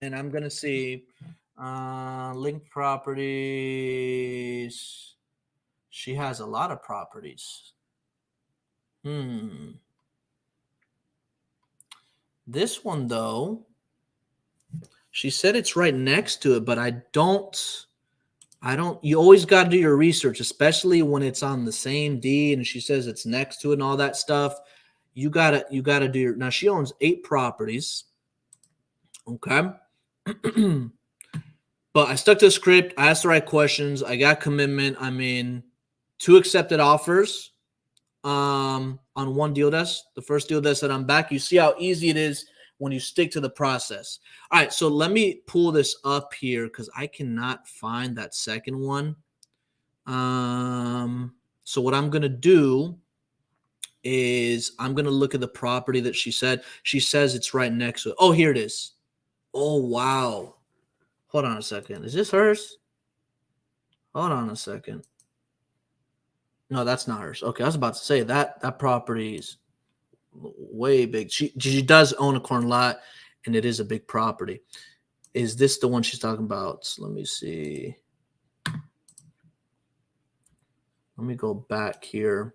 And I'm going to see linked properties. She has a lot of properties. This one, though, she said it's right next to it, but you always got to do your research, especially when it's on the same deed and she says it's next to it and all that stuff. You gotta do your, now she owns 8 properties. Okay. But I stuck to the script. I asked the right questions. I got commitment. 2 accepted offers on on one deal desk, the first deal desk that I'm back. You see how easy it is when you stick to the process. All right, so let me pull this up here because I cannot find that second one. So what I'm going to do is I'm going to look at the property that she said. She says it's right next to it. Oh, here it is. Oh, wow. Hold on a second. Is this hers? Hold on a second. No, that's not hers. Okay, I was about to say that property is way big. She does own a corn lot, and it is a big property. Is this the one she's talking about? Let me see. Let me go back here.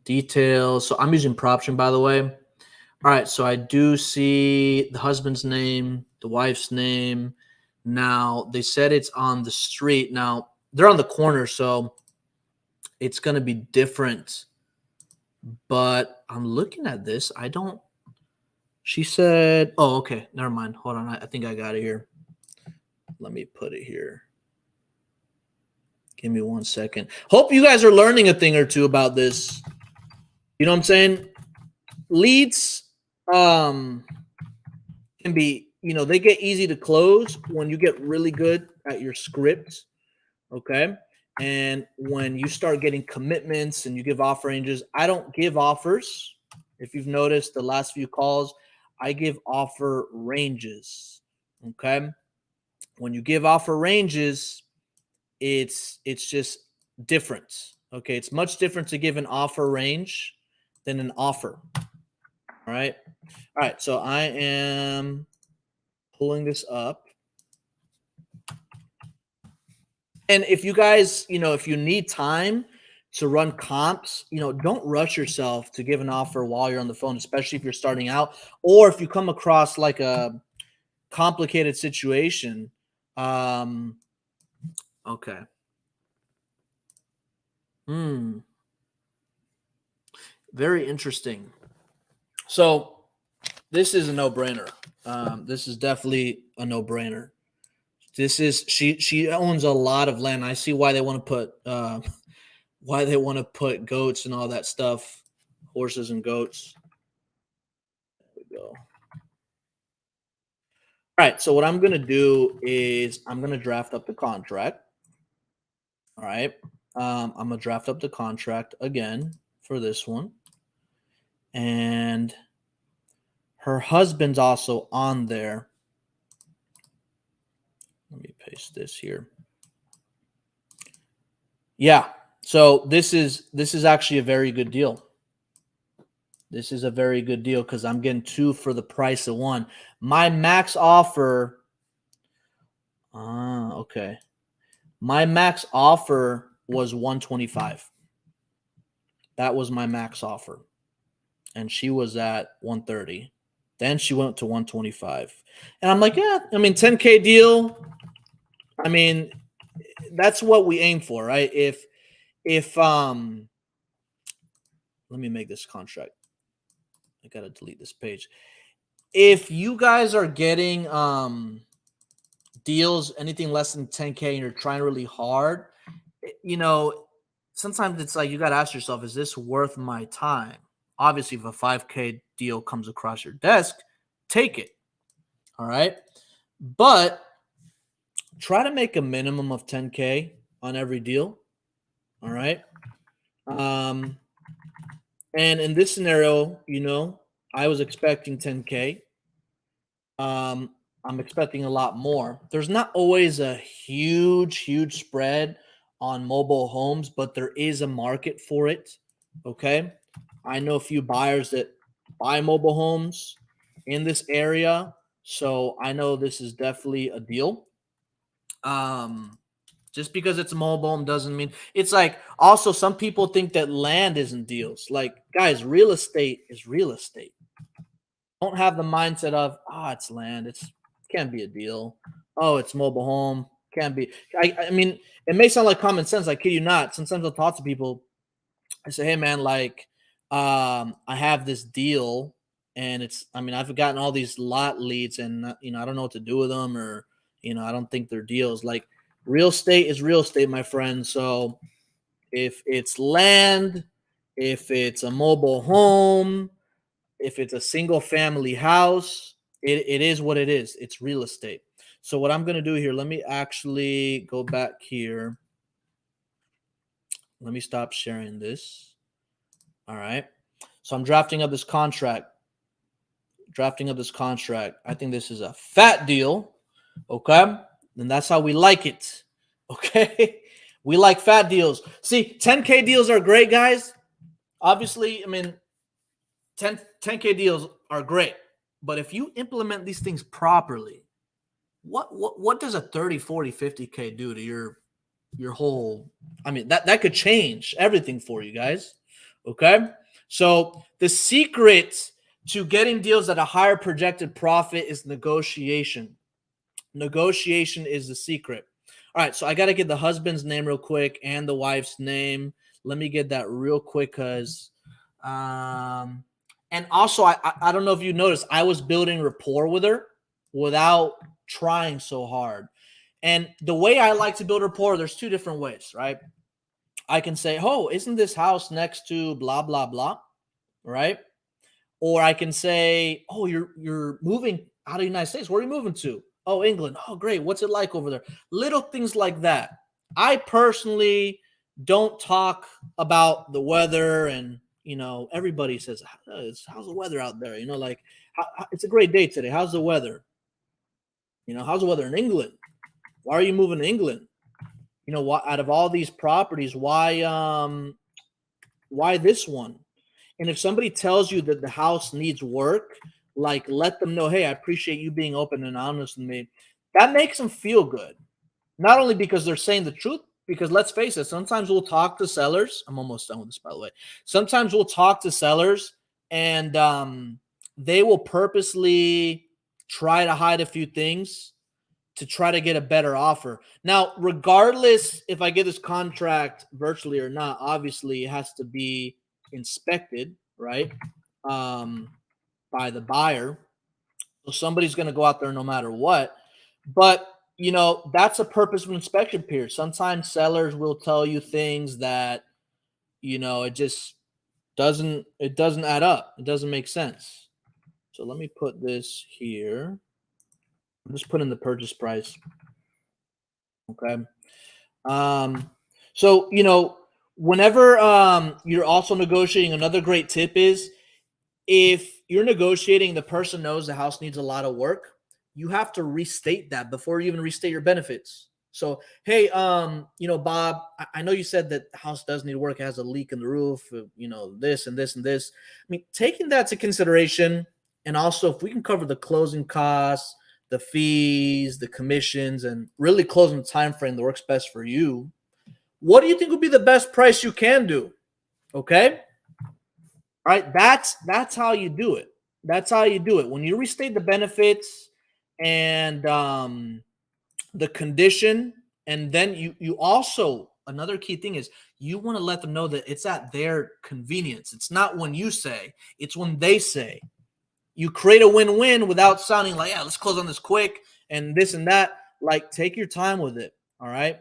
Details. So I'm using Proption, by the way. All right, so I do see the husband's name, the wife's name. Now, they said it's on the street. Now, they're on the corner, so it's going to be different. But I'm looking at this. She said, oh, okay, never mind. Hold on. I think I got it here. Let me put it here. Give me 1 second. Hope you guys are learning a thing or two about this. You know what I'm saying? Leads can be, they get easy to close when you get really good at your script, okay? And when you start getting commitments and you give offer ranges, I don't give offers. If you've noticed the last few calls, I give offer ranges, okay? When you give offer ranges, it's just different, okay? It's much different to give an offer range than an offer, all right? All right, so I am pulling this up. And if you guys, if you need time to run comps, don't rush yourself to give an offer while you're on the phone, especially if you're starting out, or if you come across like a complicated situation. Okay. Very interesting. So this is a no-brainer. This is definitely a no-brainer. This is she owns a lot of land. I see why they want to put goats and all that stuff, horses and goats. There we go. All right, so what I'm gonna do is I'm gonna draft up the contract. All right, I'm gonna draft up the contract again for this one, and her husband's also on there. Let me paste this here. Yeah. So this is actually a very good deal. This is a very good deal because I'm getting two for the price of one. My max offer. Okay. My max offer was 125. That was my max offer. And she was at 130. Then she went to 125. And I'm like, yeah, I mean, 10K deal. I mean, that's what we aim for, right? If let me make this contract. I got to delete this page. If you guys are getting deals anything less than 10K and you're trying really hard, sometimes it's like you got to ask yourself, is this worth my time? Obviously, if a 5K deal comes across your desk, take it. All right. But try to make a minimum of 10K on every deal. All right. And in this scenario, I was expecting 10K. I'm expecting a lot more. There's not always a huge spread on mobile homes, but there is a market for it. Okay. I know a few buyers that buy mobile homes in this area. So I know this is definitely a deal. Just because it's a mobile home doesn't mean it's like also some people think that land isn't deals. Like, guys, real estate is real estate. Don't have the mindset of, it's land. It can't be a deal. Oh, it's mobile home. Can't be. I mean, it may sound like common sense. I kid you not. Sometimes I'll talk to people. I say, hey man, like, I have this deal and I've gotten all these lot leads and I don't know what to do with them or, I don't think they're deals. Like, real estate is real estate, my friend. So if it's land, if it's a mobile home, if it's a single family house, it is what it is. It's real estate. So what I'm going to do here, let me actually go back here. Let me stop sharing this. All right. So I'm drafting up this contract. I think this is a fat deal. Okay. And that's how we like it. Okay. We like fat deals. See, 10K deals are great, guys. Obviously, I mean, 10K deals are great. But if you implement these things properly, what does a 30, 40, 50K do to your whole, I mean, that could change everything for you guys. Okay. So the secret to getting deals at a higher projected profit is negotiation. Negotiation is the secret. All right. So I got to get the husband's name real quick and the wife's name. Let me get that real quick because, and also I don't know if you noticed, I was building rapport with her without trying so hard. And the way I like to build rapport, there's two different ways, right? I can say, oh, isn't this house next to blah, blah, blah, right? Or I can say, oh, you're moving out of the United States. Where are you moving to? Oh, England. Oh, great. What's it like over there? Little things like that. I personally don't talk about the weather and, you know, everybody says, how's the weather out there? You know, like, it's a great day today. How's the weather? You know, how's the weather in England? Why are you moving to England? You know, why, out of all these properties, why this one? And if somebody tells you that the house needs work, like, let them know, hey, I appreciate you being open and honest with me. That makes them feel good. Not only because they're saying the truth, because let's face it, sometimes we'll talk to sellers. I'm almost done with this, by the way. Sometimes we'll talk to sellers and they will purposely try to hide a few things to try to get a better offer. Now, regardless if I get this contract virtually or not, obviously it has to be inspected, right, by the buyer. So somebody's going to go out there no matter what. But, you know, that's a purpose of inspection period. Sometimes sellers will tell you things that, you know, it just doesn't add up. It doesn't make sense. So let me put this here. I'm just putting the purchase price. Okay. So, you know, whenever you're also negotiating, another great tip is if you're negotiating, the person knows the house needs a lot of work, you have to restate that before you even restate your benefits. So, hey, you know, Bob, I know you said that the house does need work. It has a leak in the roof, you know, this and this and this. I mean, taking that to consideration, and also if we can cover the closing costs, the fees, the commissions, and really closing the time frame that works best for you, what do you think would be the best price you can do? Okay. All right. That's how you do it. That's how you do it. When you restate the benefits and the condition, and then you also, another key thing is you want to let them know that it's at their convenience. It's not when you say, it's when they say. You create a win-win without sounding like, yeah, let's close on this quick and this and that. Like, take your time with it. All right.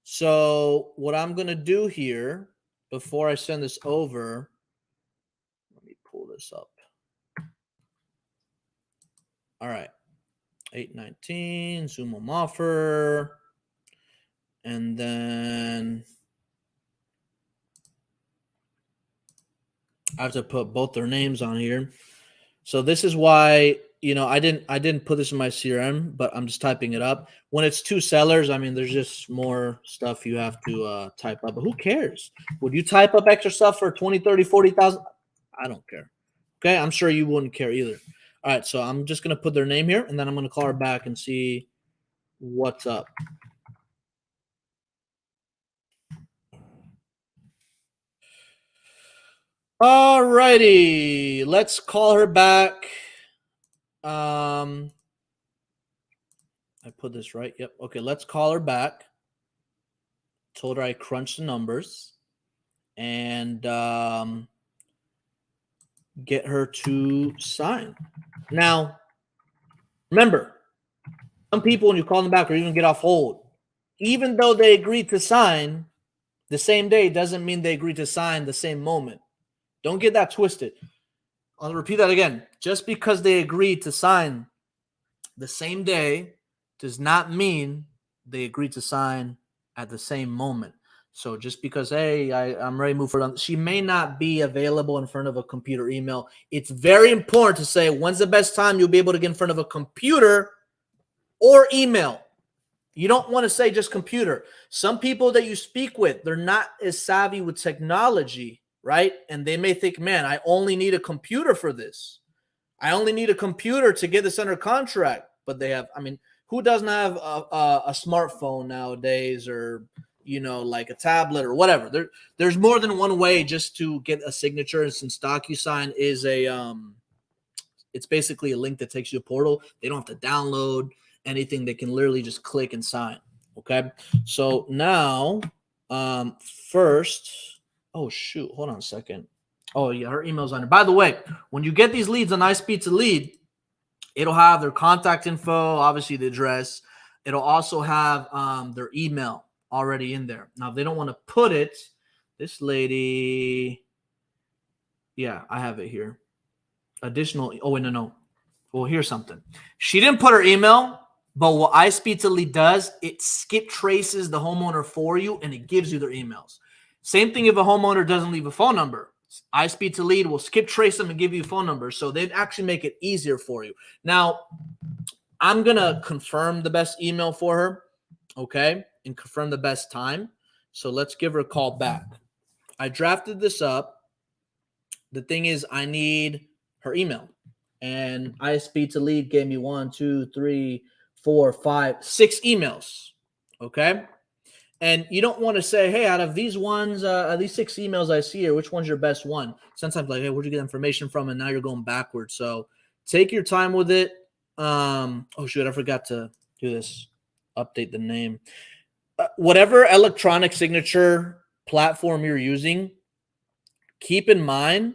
So what I'm going to do here before I send this over, let me pull this up. All right. 819, Zoom home offer. And then I have to put both their names on here. So this is why, you know, I didn't put this in my CRM, but I'm just typing it up. When it's two sellers, I mean, there's just more stuff you have to type up. But who cares? Would you type up extra stuff for 20, 30, 40,000? I don't care. Okay, I'm sure you wouldn't care either. All right, so I'm just going to put their name here, and then I'm going to call her back and see what's up. All righty, let's call her back. I put this right. Yep. Okay, let's call her back. Told her I crunched the numbers and get her to sign. Now, remember, some people, when you call them back or even get off hold, even though they agreed to sign, The same day doesn't mean they agree to sign the same moment. Don't get that twisted. I'll repeat that again. Just because they agree to sign the same day does not mean they agree to sign at the same moment. So just because, hey, I'm ready to move forward, she may not be available in front of a computer email. It's very important to say, when's the best time you'll be able to get in front of a computer or email? You don't want to say just computer. Some people that you speak with, they're not as savvy with technology, right? And they may think, man, I only need a computer for this. I only need a computer to get this under contract. But they have, I mean, who doesn't have a smartphone nowadays, or, you know, like a tablet or whatever? There's more than one way just to get a signature. And since DocuSign is it's basically a link that takes you to a portal. They don't have to download anything. They can literally just click and sign. Okay. So now, first, oh shoot, hold on a second. Oh yeah, her email's on it. By the way, when you get these leads on iSpeed to Lead, it'll have their contact info, obviously the address. It'll also have their email already in there. Now, if they don't want to put it, this lady, yeah, I have it here. Additional, oh wait, no. Well, here's something. She didn't put her email, but what iSpeed to Lead does, it skip traces the homeowner for you, and it gives you their emails. Same thing if a homeowner doesn't leave a phone number. iSpeed to Lead will skip trace them and give you phone numbers, so they'd actually make it easier for you. Now, I'm going to confirm the best email for her, okay, and confirm the best time. So let's give her a call back. I drafted this up. The thing is, I need her email. And iSpeed to Lead gave me 1, 2, 3, 4, 5, 6 emails, okay? And you don't want to say, hey, out of these ones, these 6 emails I see here, which one's your best one? Sometimes like, hey, where'd you get information from? And now you're going backwards. So take your time with it. Oh, shoot, I forgot to do this. Update the name. Whatever electronic signature platform you're using, keep in mind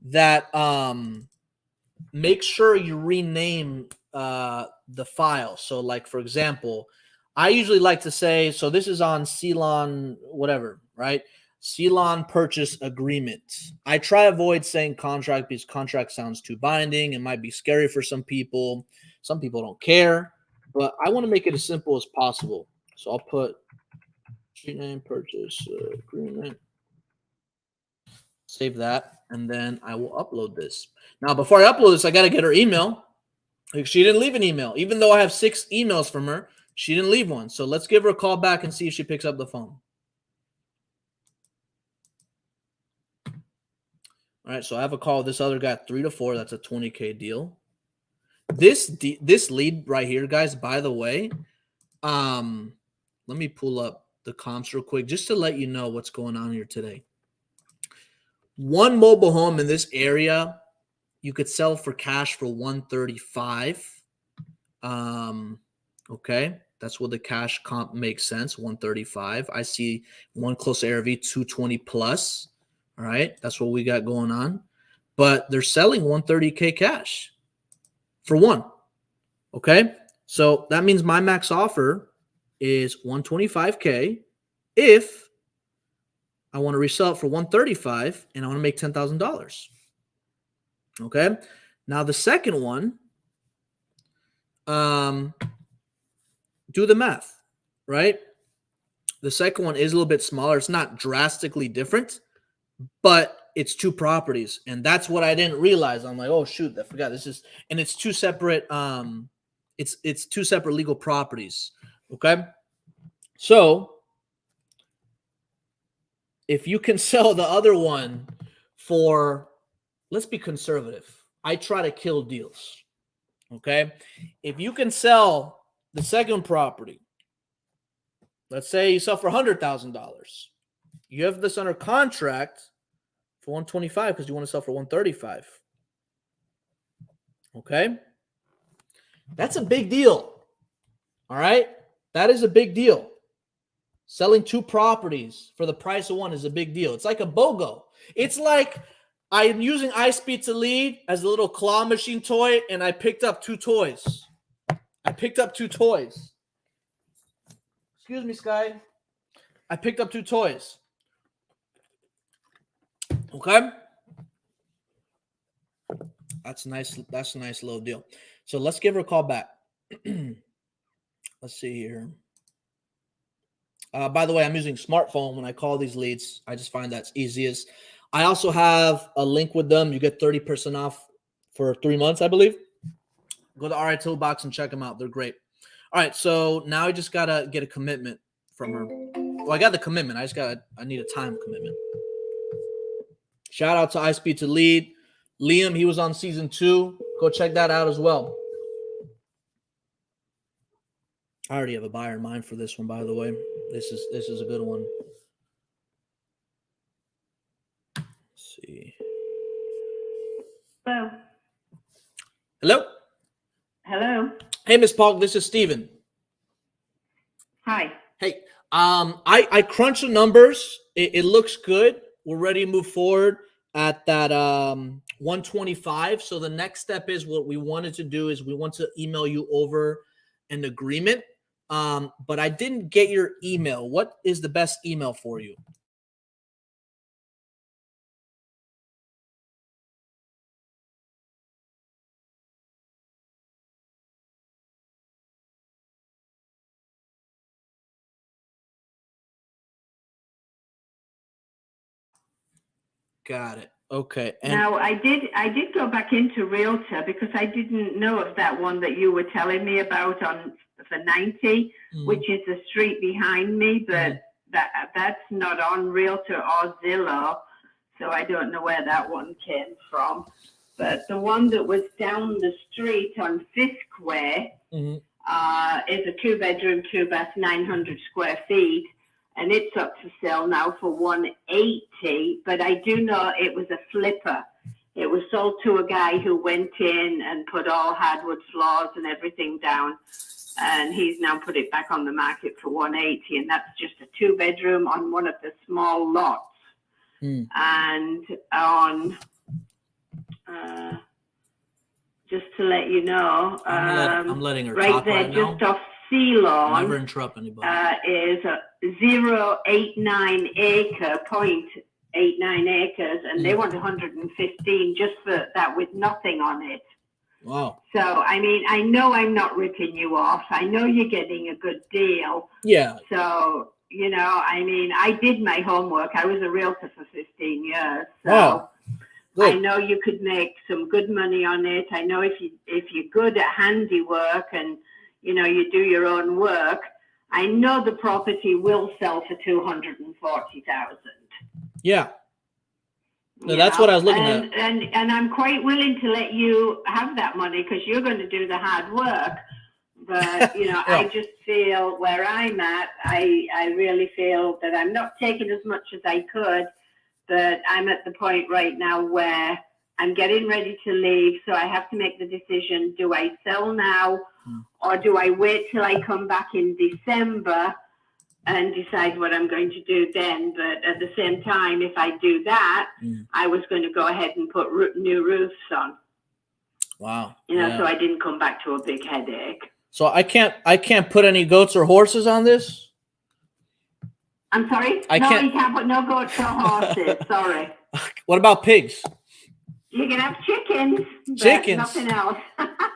that make sure you rename the file. So like, for example, I usually like to say, so this is on Ceylon, whatever, right? Ceylon purchase agreement. I try to avoid saying contract because contract sounds too binding. It might be scary for some people. Some people don't care, but I want to make it as simple as possible. So I'll put street name purchase agreement. Save that, and then I will upload this. Now, before I upload this, I got to get her email. She didn't leave an email. Even though I have 6 emails from her, she didn't leave one. So let's give her a call back and see if she picks up the phone. All right, so I have a call with this other guy, 3 to 4. That's a $20K deal. This lead right here, guys, by the way, let me pull up the comps real quick just to let you know what's going on here today. One mobile home in this area, you could sell for cash for $135. Okay, that's what the cash comp makes sense, $135. I see one close ARV, 220 plus. All right, that's what we got going on. But they're selling $130K cash for one. Okay, so that means my max offer is $125K if I want to resell it for $135 and I want to make $10,000. Okay, now the second one, do the math, right? The second one is a little bit smaller. It's not drastically different, but it's 2 properties. And that's what I didn't realize. I'm like, oh shoot, I forgot this is, and it's 2 separate, it's 2 separate legal properties. Okay. So if you can sell the other one for, let's be conservative. I try to kill deals. Okay. If you can sell the second property, let's say you sell for $100,000. You have this under contract for $125 because you want to sell for $135. Okay. That's a big deal. All right. That is a big deal. Selling 2 properties for the price of one is a big deal. It's like a BOGO. It's like I'm using iSpeed to Lead as a little claw machine toy, and I picked up 2 toys. Excuse me, Sky. I picked up 2 toys. Okay. That's nice. That's a nice little deal. So let's give her a call back. Let's see here. By the way, I'm using smartphone when I call these leads. I just find that's easiest. I also have a link with them. You get 30% off for 3 months, I believe. Go to RI Toolbox and check them out. They're great. All right, so now I just gotta get a commitment from her. Well, I got the commitment. I need a time commitment. Shout out to iSpeed to Lead. Liam, he was on season 2. Go check that out as well. I already have a buyer in mind for this one, by the way. This is a good one. Let's see. Hello. Hello? Hello. Hey, Miss Paul, this is Steven. Hi. Hey, I crunched the numbers. It looks good. We're ready to move forward at that 125. So the next step is what we wanted to do is we want to email you over an agreement. But I didn't get your email. What is the best email for you? Got it. Okay. And Now I did go back into Realtor because I didn't know of that one that you were telling me about on for 90, which is the street behind me, but that's not on Realtor or Zillow, so I don't know where that one came from. But the one that was down the street on Fisk Way is a 2-bedroom, 2-bath, 900 square feet. And it's up for sale now for 180, but I do know it was a flipper. It was sold to a guy who went in and put all hardwood floors and everything down, and he's now put it back on the market for 180, and that's just a 2-bedroom on one of the small lots. And on, just to let you know, I'm letting her right talk there, right now. just off Ceylon, Never interrupt anybody. is a 0.89 acres, and they want 115 just for that with nothing on it. Wow. So, I mean, I know I'm not ripping you off. I know you're getting a good deal. Yeah. So, you know, I mean, I did my homework. I was a realtor for 15 years. So Wow. Good. I know you could make some good money on it. I know if you're good at handiwork and, you know, you do your own work, I know the property will sell for $240,000. Yeah. No, that's what I was looking at. And I'm quite willing to let you have that money because you're going to do the hard work. But, you know, Yeah. I just feel where I'm at, I really feel that I'm not taking as much as I could, but I'm at the point right now where I'm getting ready to leave. So I have to make the decision. Do I sell now or do I wait till I come back in December and decide what I'm going to do then? But at the same time, if I do that, I was going to go ahead and put new roofs on. Wow. You know, Yeah. so I didn't come back to a big headache. So I can't put any goats or horses on this? I'm sorry? You can't put no goats or horses. Sorry. What about pigs? You can have chickens. But Chickens? nothing else.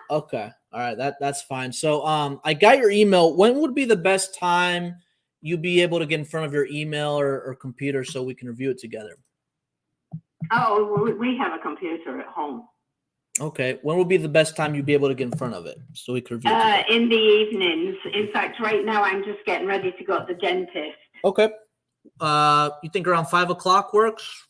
Okay. All right. That's fine. So I got your email. When would be the best time you'd be able to get in front of your email or computer so we can review it together? Oh, we have a computer at home. Okay. When would be the best time you'd be able to get in front of it so we can review it together? In the evenings. In fact, right now I'm just getting ready to go to the dentist. Okay. You think around 5 o'clock works?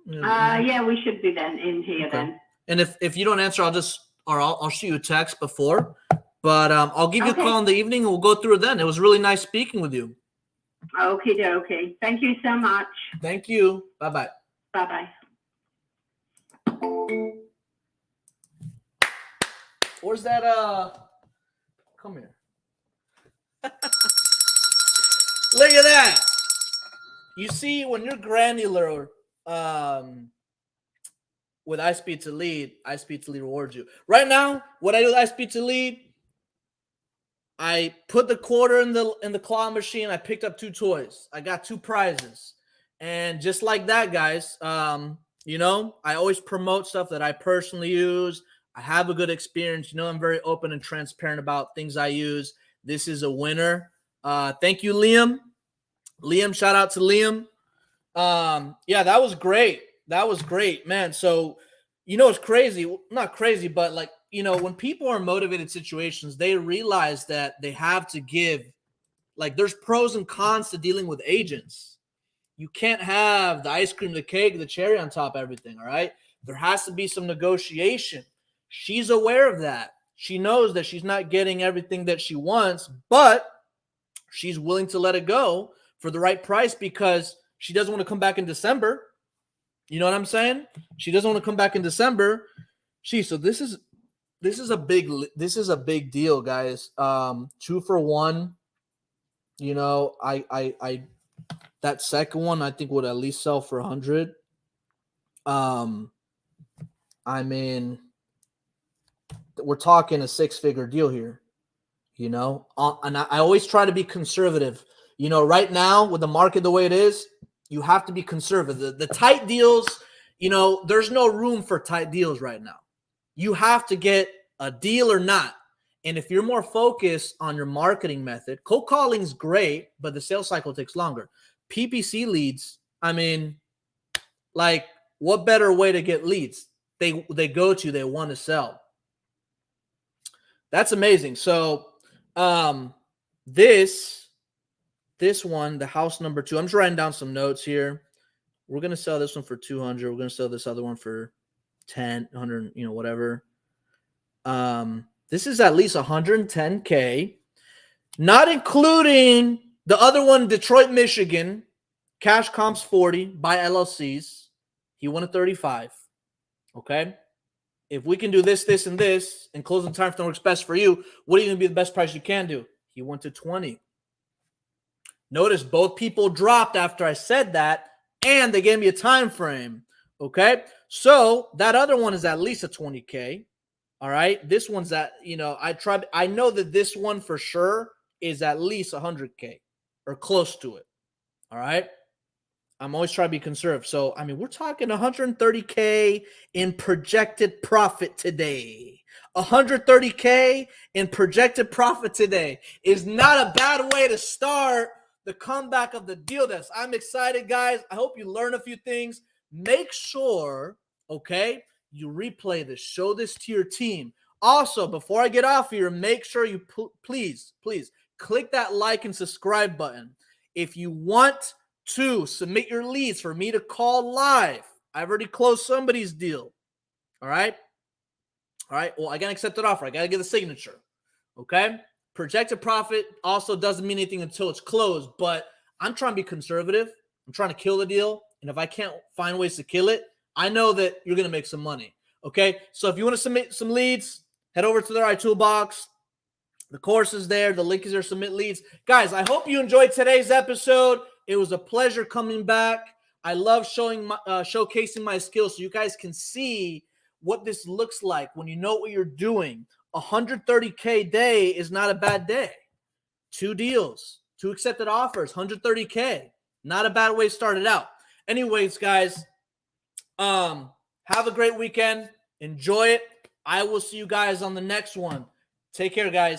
Yeah, we should be then in here then. And if you don't answer, I'll shoot you a text before. But I'll give you a call in the evening and we'll go through it then. It was really nice speaking with you. Okay. Thank you so much. Thank you. Bye-bye. Bye-bye. Where's that come here. Look at that. You see, when you're granular with iSpeed to Lead rewards you. Right now, what I do with iSpeed to Lead, I put the quarter in the claw machine. I picked up 2 toys. I got 2 prizes. And just like that, guys, you know, I always promote stuff that I personally use. I have a good experience. You know, I'm very open and transparent about things I use. This is a winner. Thank you, Liam. Liam, shout out to Liam. Yeah, that was great. That was great, man. So, you know, it's crazy. Not crazy, but like, you know, when people are in motivated situations, they realize that they have to give. Like, there's pros and cons to dealing with agents. You can't have the ice cream, the cake, the cherry on top of everything, all right? There has to be some negotiation. She's aware of that. She knows that she's not getting everything that she wants, but she's willing to let it go for the right price because she doesn't want to come back in December. You know what I'm saying? She doesn't want to come back in December. So this is a big deal, guys. 2 for 1. You know, I that second one I think would at least sell for 100. I mean, we're talking a 6-figure deal here. You know, and I always try to be conservative. You know, right now with the market the way it is, you have to be conservative. The tight deals, you know, there's no room for tight deals right now. You have to get a deal or not. And if you're more focused on your marketing method, cold calling is great, but the sales cycle takes longer. PPC leads, I mean, like, what better way to get leads? They want to sell. That's amazing. So this one, the house number 2, I'm just writing down some notes here. We're going to sell this one for 200. We're going to sell this other one for 10, 100, you know, whatever. This is at least 110K, not including the other one, Detroit, Michigan. Cash comps 40 by LLCs. He wanted 35. Okay. If we can do this, this, and this, and closing time frame works best for you, what are you going to be the best price you can do? He went to 20. Notice both people dropped after I said that, and they gave me a time frame. Okay. So that other one is at least a 20K. All right. This one's at, you know, I know that this one for sure is at least 100K or close to it. All right. I'm always trying to be conservative. So, I mean, we're talking 130K in projected profit today. 130K in projected profit today is not a bad way to start the comeback of the deal desk. I'm excited, guys. I hope you learn a few things. Make sure, okay, you replay this. Show this to your team. Also, before I get off here, make sure you please click that like and subscribe button. If you want to submit your leads for me to call live, I've already closed somebody's deal. All right. Well, I got to accept an offer. I got to get a signature. Okay. Projected profit also doesn't mean anything until it's closed, but I'm trying to be conservative. I'm trying to kill the deal. And if I can't find ways to kill it, I know that you're going to make some money. Okay. So if you want to submit some leads, head over to their iToolbox. The course is there. The link is there. Submit leads. Guys, I hope you enjoyed today's episode. It was a pleasure coming back. I love showcasing my skills so you guys can see what this looks like when you know what you're doing. 130K day is not a bad day. 2 deals, 2 accepted offers, 130K. Not a bad way to start it out. Anyways, guys, have a great weekend. Enjoy it. I will see you guys on the next one. Take care, guys.